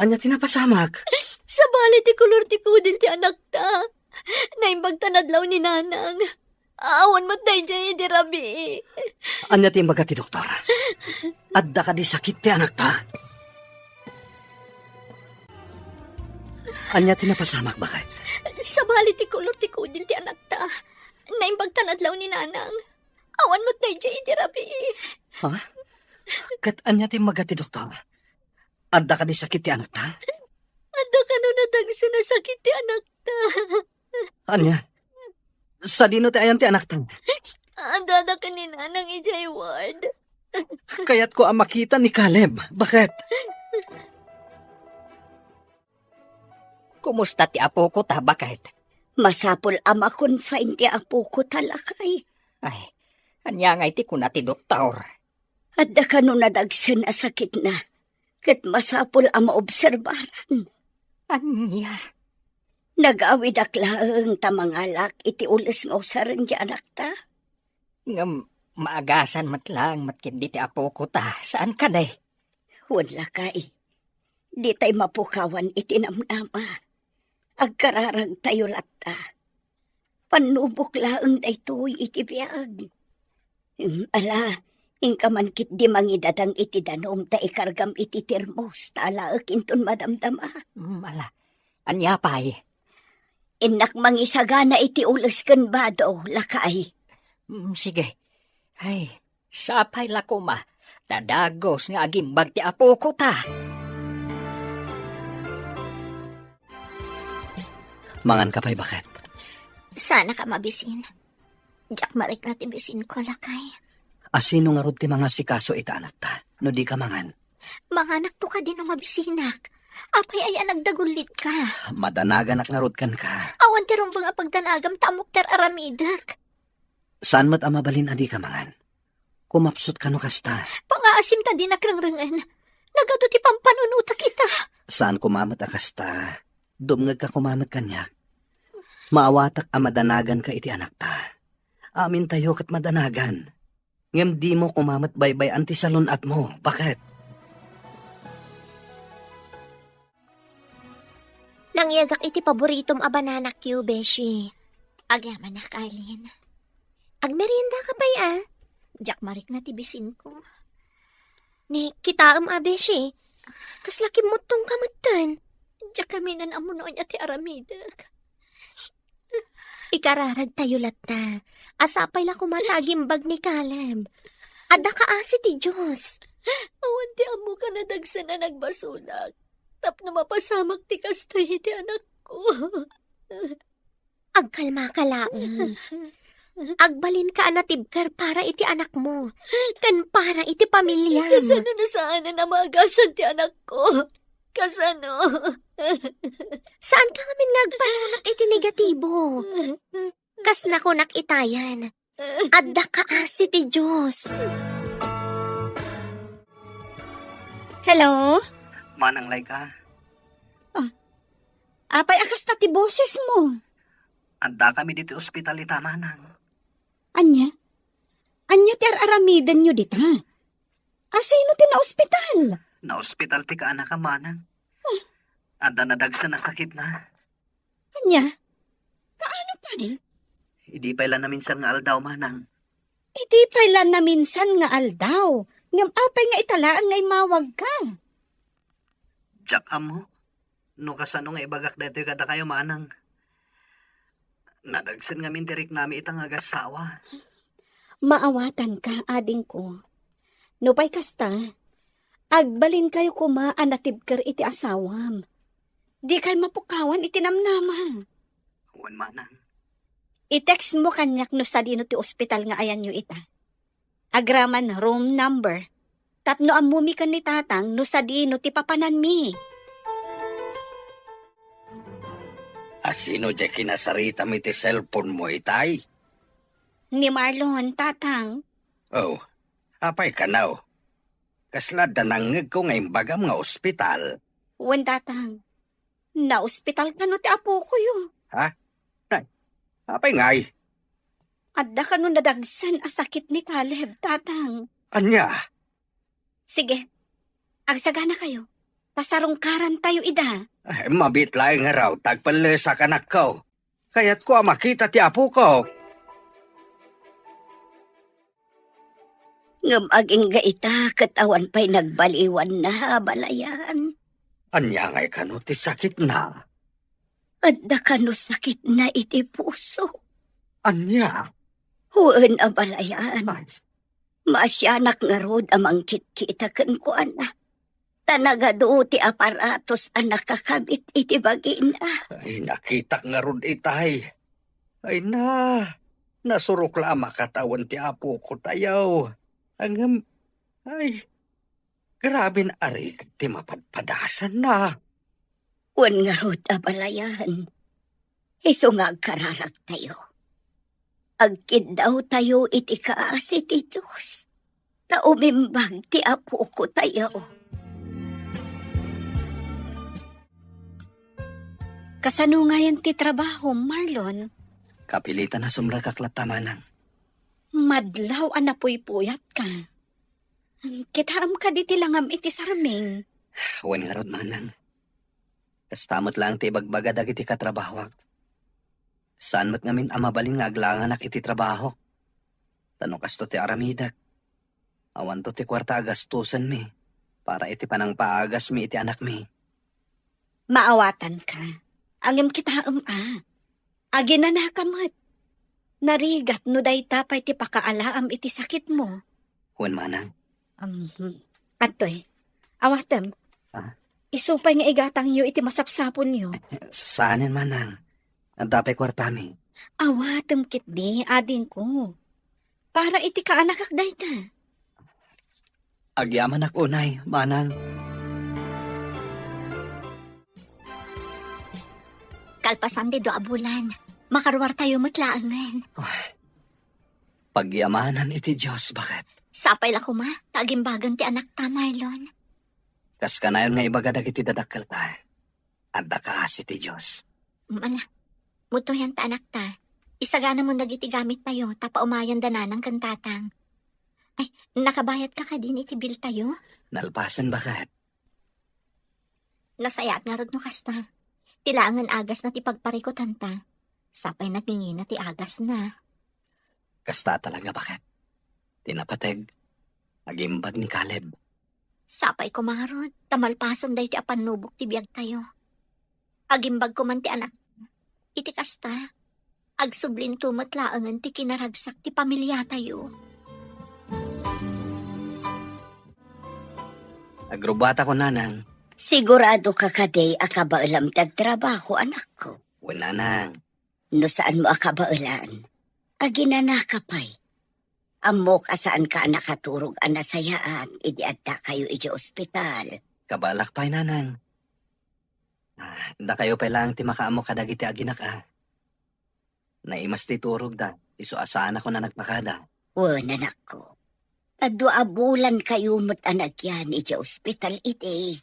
Anya tinapasamak. sa bali ti kulor ti kudil ti anak ta. Naimbag tanadlaw ni nanang. Aawan mo tayo dyan iti rabi. Anya timbaga ti doktor. Adda ka di sakit ti anak ta. Anya tinapasamak, bakit? Sa bali ti kulor ti kudil ti anak ta. Naimbag tanadlaw ni nanang. Awan mo tayo dyan iti rabi. Ha? Kat anya timbaga ti doktor. Adda ka di sakit ti anak ta. Ando ka no natagsa na sakit ti anak ta. Anya? Sa dino ti ayan ti anak ta. Andada ka ni nanang ijay ward. Kaya't ko ang makita ni Caleb. Bakit? Kumusta ti apo ko ta, bakit? Masapol ama confine ti apo ko talakay. Ay, anya nga iti kuna ti doktor. At da ka no nadagsan a sakit na. Kat masapol ama obserbaran. Anya? Nag-awid aklaang tamangalak iti ulis nga usaran di anak ta. Ngam, maagasan matlang matkindi ti apo ko ta. Saan ka day? Wala kay. Di tay mapukawan iti namnama. Agkararag tayo latta. Panubok laang daytoy iti biyag. Ala, ingkamankit di mangidadang iti danom ta ikargam iti termos ta alaak inton madamdama. Ala, anya pa'y? Inak mangisagana iti ulas ken bado, lakay. Sige. Ay, sapay lako ma. Tadagos nga agimbag ti apo ko ta. Mangan ka pa'y bakit? Sana ka mabisin. Diyak marik na tibisin ko lakay. Asino nga rod ti mga sikaso ita anak ta. No di ka mangan. Mga anak to ka din ang mabisinak. Apay ay nagdagulit ka. Madanagan nga rod kan ka. Awan tirong mga pagdanagam tamok ter aramidak. Saan mat amabalin adi ka mangan? Kumapsot ka no kasta. Pangaasim ta din nakrangrangan. Nagado ti pampanunuta kita. Saan kumamat akasta? Dumngag ka kumamat kanyak. Maawatak a madanagan ka iti anak ta. Amin tayo kat madanagan. Ngem di mo kumamat baybay anti salon at mo. Bakit? Nangyagak iti paboritom a banana Q, Beshi. Agyaman na, Kailin. Agmerienda ka pa'y Jack marik na tibisin ko. Ni, kitaam Beshi. Kaslaki mo tong kamatan. Jack kami nan amo noon ati aramidak. Ikararag tayo latta. Asapay la kumatagimbag ni Caleb. Ada ka asi ti Diyos. Awan ti amo ka na dagsa na nagbasulak. Tap na mapasamak ti kastoy iti anak ko. Agkalma ka lang. Agbalin ka anatibkar para iti anak mo. Kan para iti pamilya. Kasano na saan na magasan ti anak ko? Kasano? Saan ka kami nagpanunat iti negatibo? Kas nako nakitayan. Adda ka asi ti Diyos. Hello? Manang lay ka. Apay akas ta ti boses mo. Anda kami dito ospital ita manang. Anya? Anya ti aramidan nyo dita? Asino ti na ospital? Na ospital ti ka anak ka manang. Anda nadagsa na sakit na. Anya? Kaano pa ni? Hindi pa ilan na minsan nga aldaw manang. Iti pailan na minsan nga aldaw. Ngam apay nga italaan ngay mawag ka. Jack amo. No kasano nga ibagak dito kada kayo manang. Nadagsan nga mintirik nami itang agasawa. Maawatan ka, ading ko. No pa'y kasta, agbalin kayo kumaan natibker iti asawam. Di kay mapukawan iti namnama. Huwan manang. I-text mo kanyak no sa dino ti ospital nga ayan nyo ita. Agraman room number. Tapno amumi kan ni tatang no sa dino ti papanan mi. Asino di kinasarita mi ti cellphone mo itay? Ni Marlon, tatang. Oh, apay ka now. Kasla danangeg ko nga imbagam nga ospital. Wan, tatang. Na-ospital ka no ti apo ko yun. Apay ngay, Adda ka no nadagsan asakit ni Caleb, tatang. anya. Sige, agsagana kayo. Pasarungkaran tayo, ida. Ay, mabitlay nga raw, tagpalesa ka anak ko. Kaya't ko makita ti apo ko. Ngam aging gaita, katawan pa'y nagbaliwan na, balayan. Anya ngay kano ti sakit na. Adda ka no sakit na iti puso. Anya. Huwag a balayan. Ay, Maasyanak nga rod amang kitkita kan ko, ana. Tanagado ti aparatos ang nakakabit iti bagina. ay nakita nga rod itay. Ay na, nasurok la makatawan ti apo ko tayaw. Hanggang, ay, grabe na ari ti mapadpadasan na. Wan nga rod abalayan. Iso nga kararag tayo. Agkid daw tayo iti kaasi ti Diyos. Taumimbag ti apo ko tayo. Kasano nga yan ti trabaho, Marlon? Kapilitan na sumrakaklat tamanang. Madlaw anapoy-puyat ka. Kitaam ka di tilangam iti sarming. Wan nga rod manang. Kastamot lang ti bagbaga dagiti katrabahwak. Saan mat ngamin amabaling nga aglanganak iti trabaho. Tanong kasto ti aramidak. Awan to ti kwarta agastusan mi. Para iti panang paagas mi iti anak mi. Maawatan ka. Angem kitaam Agi na nakamot. Narigat no day tapay ti pakaalaam iti sakit mo. Wan manang. Atoy, awatem. Isupay nga igatang yu iti masapsapon yu. Saanin manang. Nadapay kwarta mi. Awatem kitdi, ading ko. Para iti kaanak akday ta. Agyaman ak unay, manang. Kalpasan di do abulan. Makaruwar tayo matlaangan. Pagyamanan iti Diyos, bakit? Sapay la kuma, tagimbagan ti anak ta, Marlon. Kas kanayon nga ibagadag iti dadakkel ta. Adda ka iti Diyos. Mala, muto yan ta anak ta. Isagana mo nagiti gamit tayo, tapa umayan dananang kantatang. Ay, nakabayad ka din iti bill tayo? Nalpasan bakit? Nasayat nga rod no kasta. Tilangan agas na ti pagparikutan ta. Sapay nagingina ti agas na. Kasta talaga bakit? Tinapateg. Agimbag ni Caleb. Sapay ko mga rod, tamalpason dahi ti apanubok ti biyag tayo. Agimbag ko man ti anak. Iti kasta. Agsublin tumatlaangan ti kinaragsak ti pamilya tayo. Agrobata ko nanang. Sigurado ka kaday akabaalam tagtrabaho, anak ko. Wananang. No saan mo akabaalan? Aginana ka pa'y. Amo ka saan ka nakaturog anasayaan, idi adda kayo iti ospital. Kabalak pa'y nanang. Da kayo pa lang ti makaamo kadagiti aginak Naimas ti turog da. Iso asaan ako na nagpakada. Wan, anak ko. Tadwa bulan kayo mo't anak yan iti ospital iti.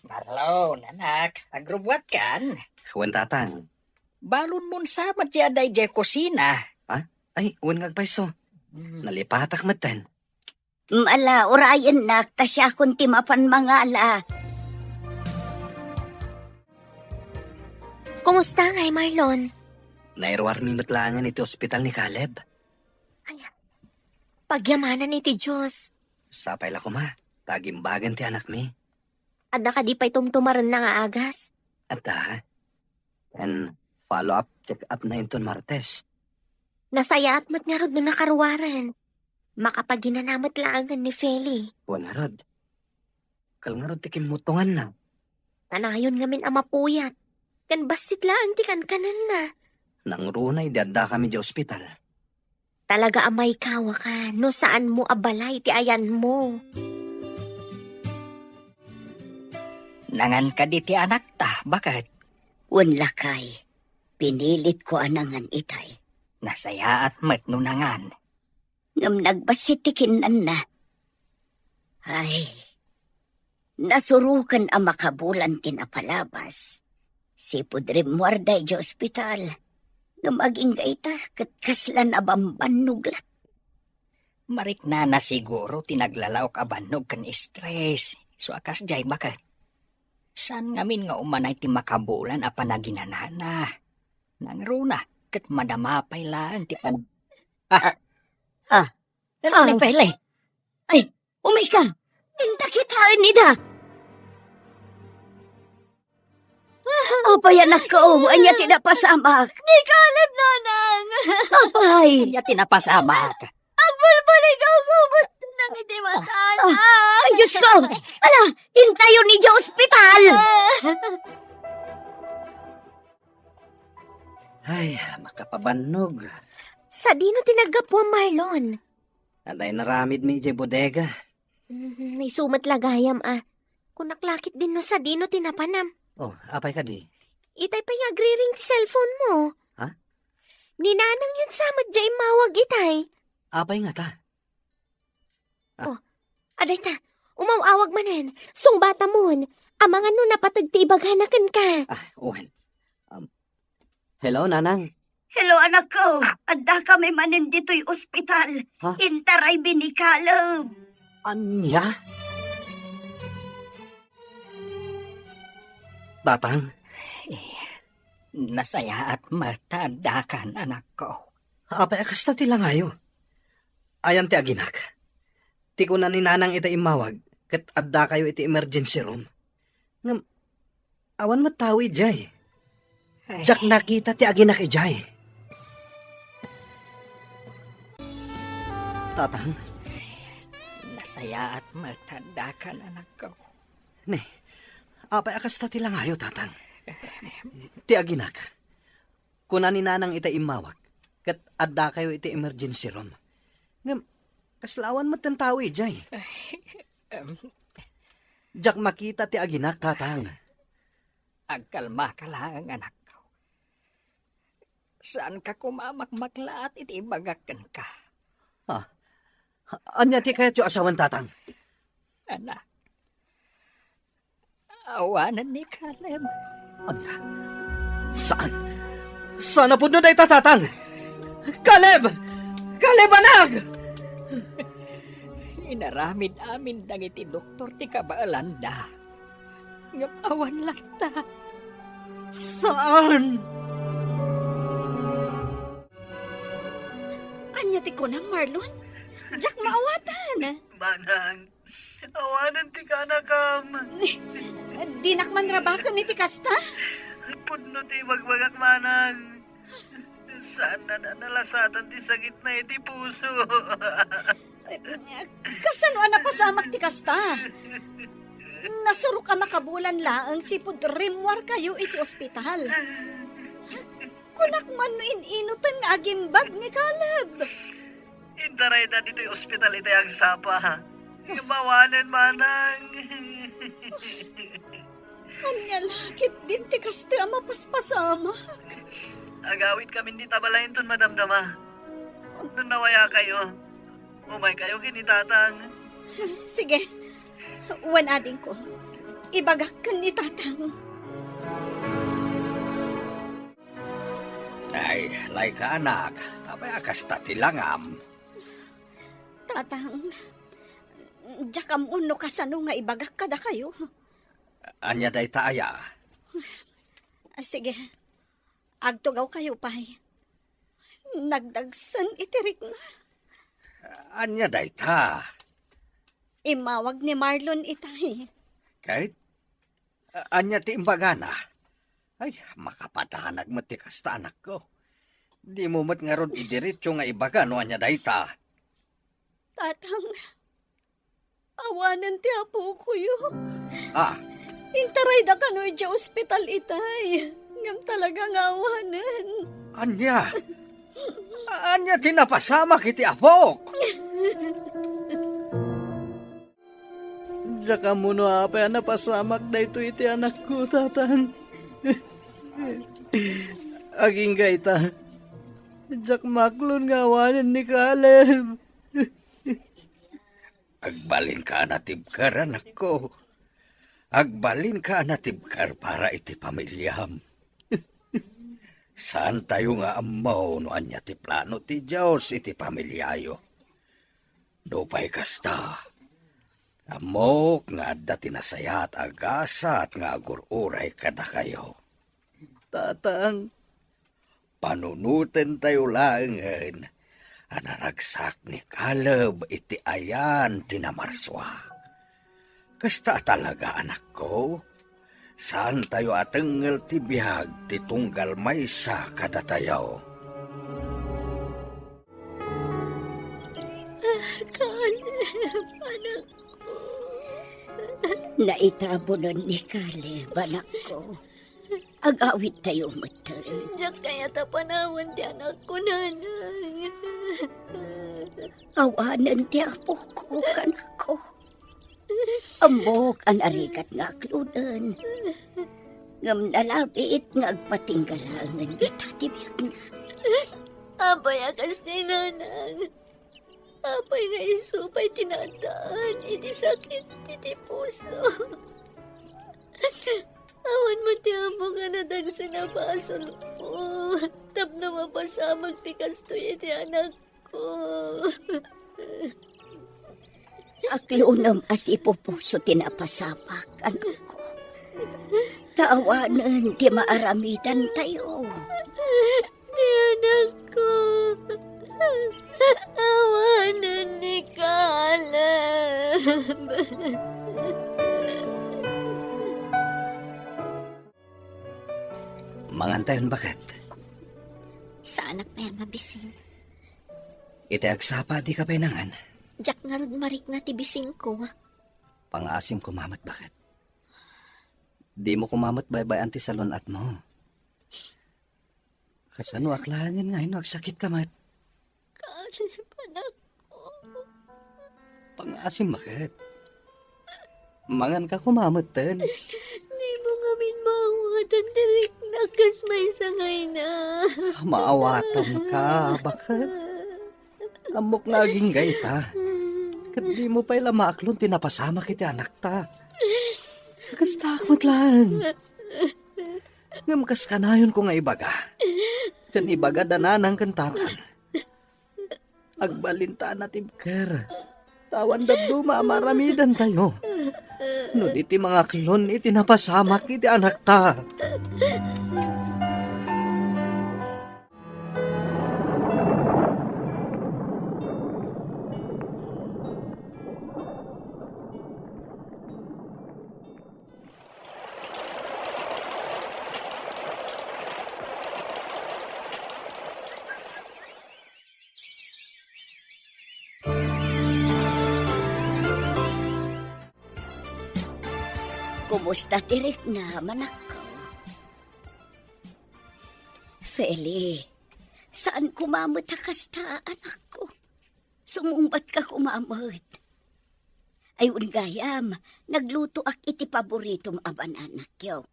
Marlon, anak, agrubwat kan? Wan tatang. Balon mon sa matyaday di kusina. Ay, wan ngagpaiso. Nalipatak matan. Mala, orayan nak, tasya kun timapan mangala. Kumusta ngay, Marlon? Nairwar mi matlangan iti ospital ni Caleb. Pagyamanan ni ti Diyos. Sapay la ko ma. Tagimbagan ti anak mi. Adda ka di pa'y tumtumaran na nga agas. At and follow-up check-up na inton Martes. Nasaya at mat nga rod no nakaruwaran. Makapaginanamat laangan ni Feli. Wan nga rod. Kal nga rod ti kimutungan na. Tanayon ngamin ang mapuyat. Kan basit laan ti kan kanan na. Nang runay, dadda kami di ospital. Talaga amay kawa ka. No saan mo abalay ti ayan mo. Nangan ka di ti anak ta, bakit? Wan lakay. Pinilit ko anangan itay. Nasaya at matnunangan. Ngam nagbasitikin na. Ay, nasurukan ang makabulan tinapalabas. Si Pudrim Muarday di ospital. Ngam aging gaita kat kaslan abamban nuglat. Marik na siguro tinaglalaok abanog kan stress. So akas jay bakit? San ngamin nga umanay ti makabulan a panaginanana. Nang runa, kat madamapay lang ti pan... Nalalim pa hilay. Umika! Intakitaan nida! Apay anak ko, anya tinapasamak. Ni Caleb, nanang! Apay! Kanya tinapasama ka. Balik ako gubot nang hindi matala. Ay, Diyos ko! Ala, hintayo ni Diyos ospital! Ay, makapabanog. Sa dino tinagapwa, Marlon? Anday naramid mi ije bodega. Isumat lagayam, Kung naklakit din no sa dino tinapanam. Oh, apay ka di? Itay pa yung agri-ring ti cellphone mo. Ha? Ninanang yun samad dya mawag itay. Apay nga ta. Aday ta, umawawag manen. Sung bata mon. Amang ano napatag ti ibaghanakan ka. Owen. Hello, nanang. Hello, anak ko. Adda kami manin dito'y ospital. Ha? Intaray binikalaw. Anya? Tatang, Nasaya at matadakan, anak ko. apay akas na tila ngayo. Ayan ti aginak. Ti ko na ni nanang ita imawag, kat adda kayo iti emergency room. Ngam, awan matawi jay. Ay, Jak nakita ti aginak ijay. Tatang, nasaya at matadakan, anak ko. apay akas na tila ngayo, tatang. Ti aginak. Kuna ni nanang ita imawag, kat adda kayo iti emergency room. Ngam, kaslawan mo tawi jay. Jak makita ti aginak, tatang. Agkalma ka lang, anak ko. Saan ka kumamakmakla at itibagakan ka? Anya ti kayat yung asawan, tatang. Anak. Awanan ni Caleb. Anya? Saan? Saan na po nun ay tatatang? Caleb! Caleb, anak! Inaramid amin dangiti doktor ti kabaalanda. Ngapawan lang ta. Saan? Anya ti ko na, Marlon? Jack maawatan. Manang, awanan ti ka na kam. Dinak man rabakan ni ti kasta. Puno ti wagwagak manang. Saan na nalasatan ti sakit na iti puso. Kasano napasamak ti kasta? Nasuro ka makabulan laang si Pudrimwar kayo iti ospital. Kunak man no ininutan nga agimbag ni Caleb. Intaray na dito'y ospital iti agsapa. Mawanan manang. Anya lakit din ti kasta mapaspasamak. Agawit kami ni tabalayin ton madamdama. Nung nawaya kayo, umay kayo kinitatang. Sige, wanading ko. Ibagak ka ni tatang. Ay, lay ka anak. Abay akas tatilangam. Tatang, jakam uno kasano nga ibagak ka da kayo. Anya day taaya. Sige, agtugaw kayo pay. Nagdagsan itirik na. Anya day ta. Imawag ni Marlon itay. Kahit anya ti imbagana. Ay, makapatahanag mo ti kasta anak ko. Di mo mat nga ron idiretso nga ibaga no anya day ta. Tatang, awanan ti apo ko yun. Intaray da ka no dya ospital itay. Ngam talagang awanan. Anya? Anya tinapasama kiti apok. Jaka mo no apay napasamak da ito iti anak ko, tatang. Aging gaita. Jack Maklon nga awanan ni Caleb. Agbalin ka na tibkar, anak ko. Agbalin ka na tibkar para iti pamilyam. Saan tayo nga amaw no anya ti plano ti Diyos iti pamilyayo. Dupay kasta. Amok nga adda tinasayat agasat nga agururay kada kayo. Tatang, panunutin tayo langan. Anaragsak ni Caleb iti ayan tinamarswa. Kasta talaga anak ko. Saan tayo atengel ti biyag ti tunggal maysa kada tayo. Naitabunan ni Caleb, anak ko. Agawit tayo matan. Diyak kaya tapanawan di anak ko, nanang. Awanan ti apo ko, kanak ko. Amok ang arikat nga aklunan. Ngam nalabit nga agpatinggalangan kita tibiyag na. Abay akas ni nanang. Abay nga isupay tinataan. Iti sakit, iti puso. Awan mo ti amo nga nadagsa na basol ko. Tapno mapasamag ti kastoy iti anak ko. Aklunam as ipupuso tinapasapak, anak ko. Taawanan ti maaramitan tayo. Ti anak ko. Awanan ni Caleb. Mangantayon bakit? Sana pa yung mabisin. Iti agsapa di ka painangan. Jack nga rod marik na tibisin ko. Pangasim kumamat bakit? Di mo kumamat baybay anti salon at mo. Kasano aklahanin nga agsakit ka mat. Caleb, anak ko. Pangasim bakit? Mangan ka kumamatan. Di mo ngamin maawatan direk na kas may sangay na. Maawatan ka, bakit? Amok naging gaita. Kat di mo pa'y lamaklon, tinapasama kiti anak ta. Kastakot lang. Ngamkas ka na yun ko nga ibaga. Kan ibaga dananang kantanan. Agbalinta na tibker. Tawan dabdo mamaramidan tayo. No iti mga klon, iti napasama kiti anak ta. Kumusta tirik na, manak ko? Feli, saan kumamot kasta, anak ko? Sumumbat ka kumamot. Ayun gayam, nagluto ak iti paboritom aban anak yo.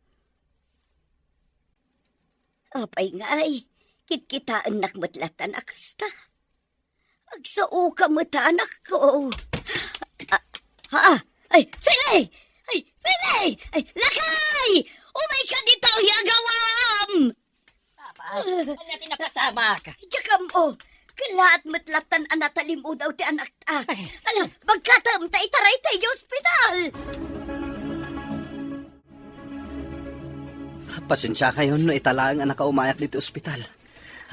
Apay ngay, kitkitaan nakmatlatan akasta. Agsao ka mata, anak ko. Ay, Feli! Ay, Pili! Ay, lakay! Umay ka dito, yagawam! Papa, ano tinapasama ka? Diyakam mo, kalaat matlatan anatalim mo daw ti anak ta. Ay. Alam, magkatam ta itaray tayo ospital! Pasensya kayo no italaang anak ka umayak dito ospital.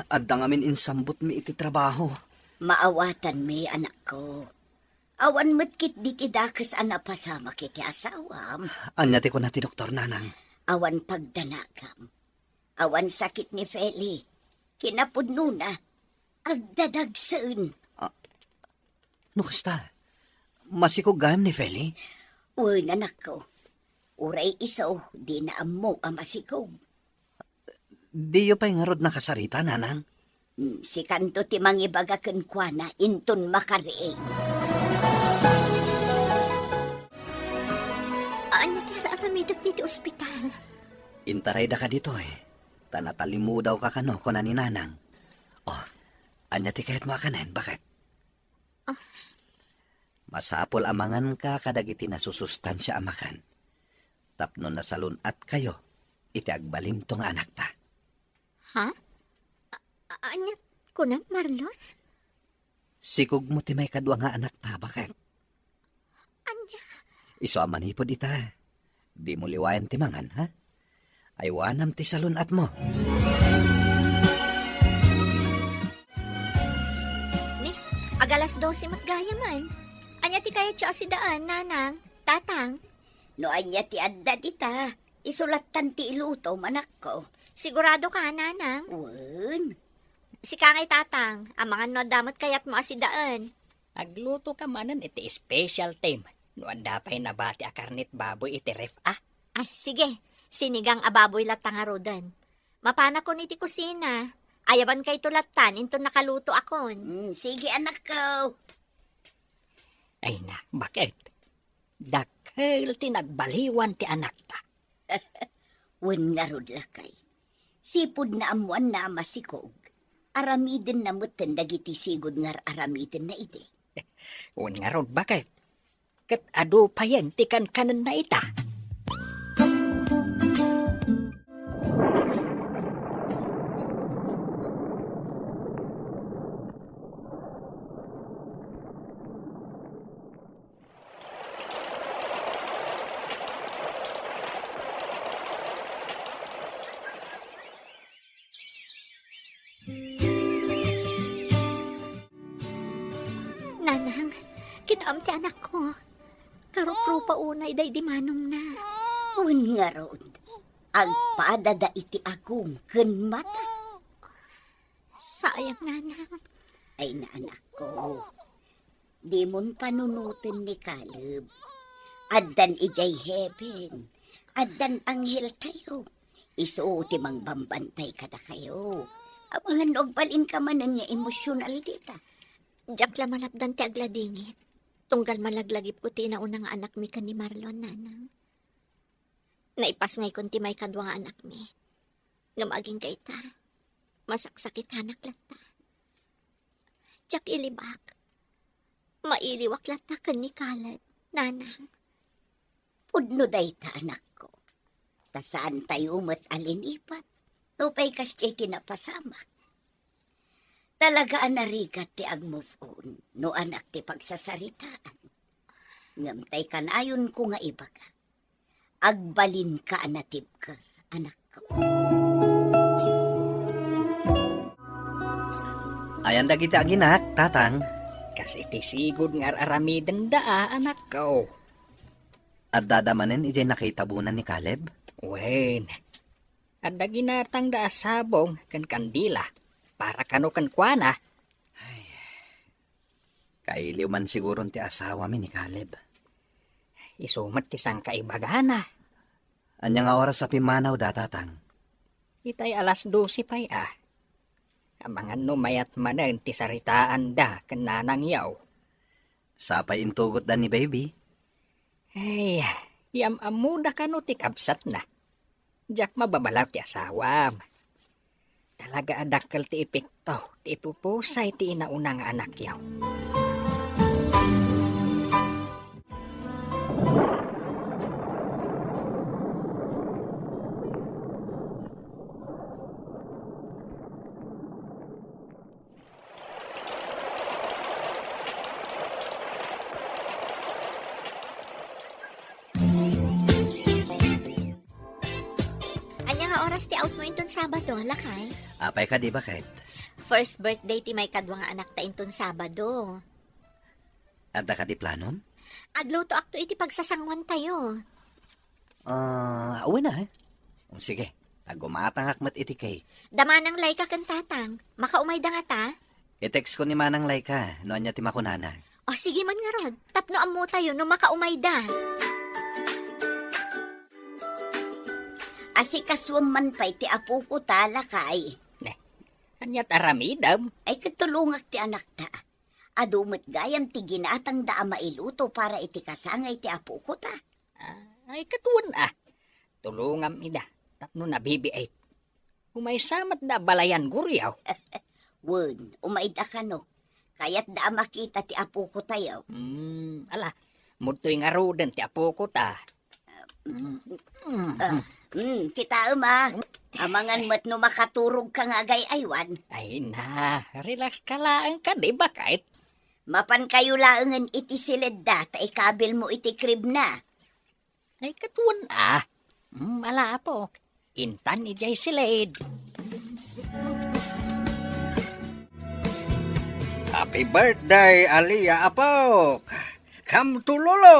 Adda ngamin insambot mi iti trabaho. Maawatan mi, anak ko. Awan matkit di tidakas anapasama kiti asawam. Anya ti ko na ti Doktor Nanang. Awan pagdanagam. Awan sakit ni Feli. Kinapudno na. Agdadagsan. No kasta, masikugan ni Feli. Uy, anak ko. Uray isaw, di na amo ang masikog. Di yo pa'y ngarod na kasarita, Nanang. Si kanto ti mangibagakan kwa na inton makariing. Anya tira kami dito ospital. Intaray da ka dito eh. Tanatalimu daw ka kano ko na ni Nanang. Oh, anya ti kahit mo akanen, bakit? Masapol amangan ka kadagiti nasusustansya amakan. Tapno na salun at kayo, iti agbalim to nga anak ta. Ha? Anya ko na, Marlon? Sikog mo ti may kadwa nga anak ta, bakit? Anya? Iso amanipod ita. Di mo liwayan ti mangan, ha? Aywanam ti salun at mo. Agalas 12 mat gaya man. Anya ti kaya tiyo asidaan, Nanang, Tatang. No anya ti adda dita. Isulatan ti iluto manak ko. Sigurado ka, Nanang? Wen. Si Kangay Tatang, ang mga no damot kayat mo asidaan. Agluto ka manan iti special time. No anda pa'y nabati a karnit baboy iti ref Ay, sige. Sinigang ababoy latang arudan. Mapana ko niti kusina. Ayaban kay tulatan, into nakaluto akon. Sige anak ko. Ay na, bakit? Dakil tinagbaliwan ti anak ta. Wen nga rod lakay. Sipod na amuan na masikog. Aramiden na mutin dagiti sigod nga aramiden na ide. Wen nga ron, bakit? Kat ado pa yan, tikan kanan na ita. Nanang, kitaam ti anak ko. Karupro pa unay day di manong na. Wen nga rod. Agpadada iti agong ken mata. Sayang, Nanang. Ay na anak ko. Di mon panunutin ni Caleb. Addan ijay heaven. Addan anghel tayo. Isu ti mang bambantay kada kayo. Abangan og balin ka manan nga emosyonal dita. Diyak la malapdan ti agladingit. Tunggal malaglagip ko ti naunang anak mi ka ni Marlon, Nanang. Naipas ngay kun ti may kadwa nga anak mi. Nga maging kay ta. Masaksakit hanak lata. Diyak ilibak. Mailiwak lata ka ni Caleb, Nanang. Pudno day ta anak ko. Ta saan tayo umat alinipat. Nupay kas jay tinapasamak. Talaga anarigat ti ag-move on. No anak ti pagsasaritaan. Ngamtay kanayon ko nga iba ka. Agbalin ka anatib ka, anak ko. Ayan dagiti aginak, Tatang. Kasi iti sigod nga aramiden da, anak ko. At dadamanin ijay nakitabunan ni Caleb. Wen, adda ginatang da sabong kan kandila. Para kano kan kuana. Kailiw man siguro ti asawa mi ni Caleb. Isumat ti sang kaibagana. Anya nga oras sa pimanaw da, Tatang. Itay alas 12 pa'y Amangan no mayat manan ti saritaan da kan nanang yaw. Sapay intugot da ni baby. Ay, amuda ka no ti kabsat na. Diyak mababalaw ti asawam. Talaga adakkel ti epekto, ti ipupusay ti inauna nga anak yaw. Anya nga oras ti out mo inton Sabado, lakay? Apay ka di bakit? First birthday ti may kadwa nga anak ta inton Sabado. Adda ka di planom? Agluto akto iti pagsasangwan tayo. Awan na eh. Sige, tagumatang akmat iti kay. Damanang lay ka kan Tatang. Makaumay da nga ta? I-text ko ni Manang Laika, noon niya ti makunana. O sige man nga rod. Tapno amo tayo no makaumay da. Asikaswam man pa'y ti apo ko talakay. Anyat aramidam. Ay katulungak ti anak ta. Adumot gayam ti ginatang da mailuto para iti kasangay ti apo ko ta. Ay katuan Tulungam ida. Tapno na bibi ay. Humaysamat na balayan guryaw. Wen, umaida ka no. Kaya't da makita ti apo ko tayo. Ala, mutoy nga ruden ti apo ko ta. Kita ma. Amangan mat no makaturog ka nga agay aywan. Ay na, relax ka lang ka, di ba kahit? Mapan kayo laangan iti silid da, ta ikabil mo iti krib na. Ay katuan ala po. Intan ijay silid. Happy birthday, Aliyah Apok! Come to Lolo!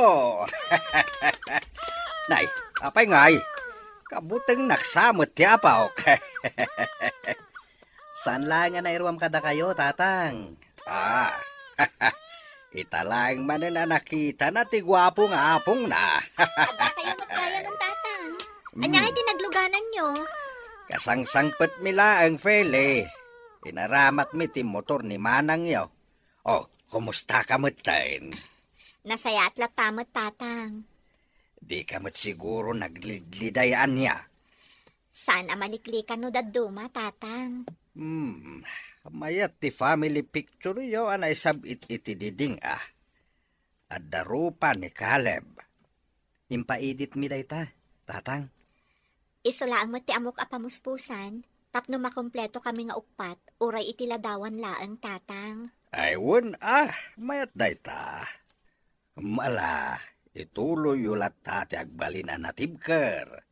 Nay, apay ngay? Kabuteng naksamot ti Apok. Saan lang nga nairuam kada kayo, tatang? Italang man na nakita na ti gwapo nga apong na. Ada kayo magkaya ng tatang. Anya kayo tinagluganan nyo. Kasangsangpet mila ang fele. Inaramat mi ti motor ni Manang yaw. Oh, kumusta ka mutain? Nasaya at latamot tatang. Di ka mat siguro naglidlidayan niya. Sana maliklikan no daduma tatang. Mayat ti family picture yo anay sabit iti diding At darupa ni Caleb. Impaidit mi dayta, tatang. Isulaang mo ti amok apamuspusan. Tapno makompleto kami nga upat, uray itiladawan laang tatang. Ayun mayat dayta. Mala, ituloy ulat ti agbalin na tibker.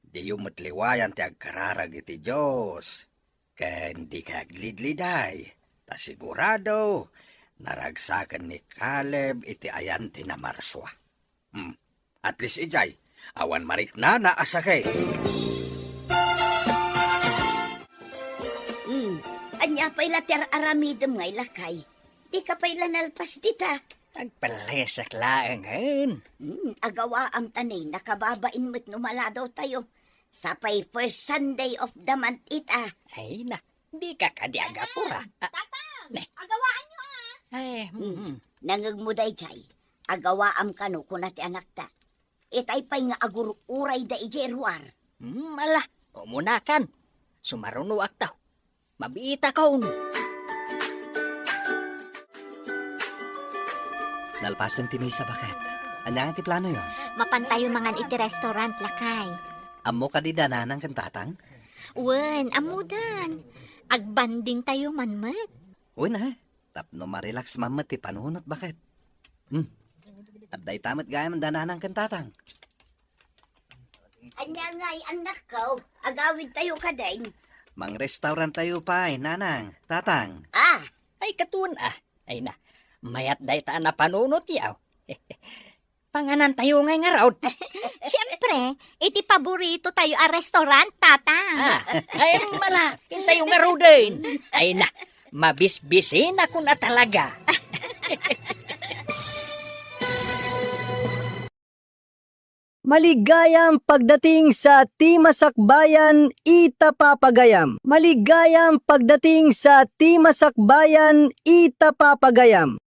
Di matliwayan ti agkararag iti Diyos. Kaya hindi ka aglidliday. Ta sigurado, naragsakan ni Caleb iti ayan ti na marswa. At least ijay, awan marik na naasakay. Anya pa'y later aramidem ngay lakay. Di ka pa'y lanalpas dita. Agpalesak laangan. Agawa ang tanay, nakababain mo't numala daw tayo. Sapay first Sunday of the month Ay na, di ka kadiaga pura. Tatang! Ne. Agawaan nyo Ay, Nangagmuday jay, agawa am kano kunati anak ta. Itay pa'y nga agururay da ijeruar. ala, umunakan. Sumaruno aktaw. Mabita kaon. Nalpasan ti Misa bakit? Anya nga ti plano yon? Mapantayo mangan iti restaurant lakay. Amo ka di dananang kan tatang? Wen, amudan. Agbanding tayo manmet. Uy na, tapno marelax mamat ti panunot bakit? At day tamat gaya man dananang kan tatang. Anya ngay anak ko, agawid tayo ka din. Mang restaurant tayo pa nanang, tatang. Ay katuan Ay na, mayat day ta na panunot yaw. Panganan tayo ngay nga raw. Siyempre, iti paborito tayo a restaurant, tatang. Ay mala, tayo nga raw din. Ay na, mabisbisin ako na talaga. Maligayang pagdating sa Timasakbayan, Itapapagayam. Maligayang pagdating sa Timasakbayan, Itapapagayam.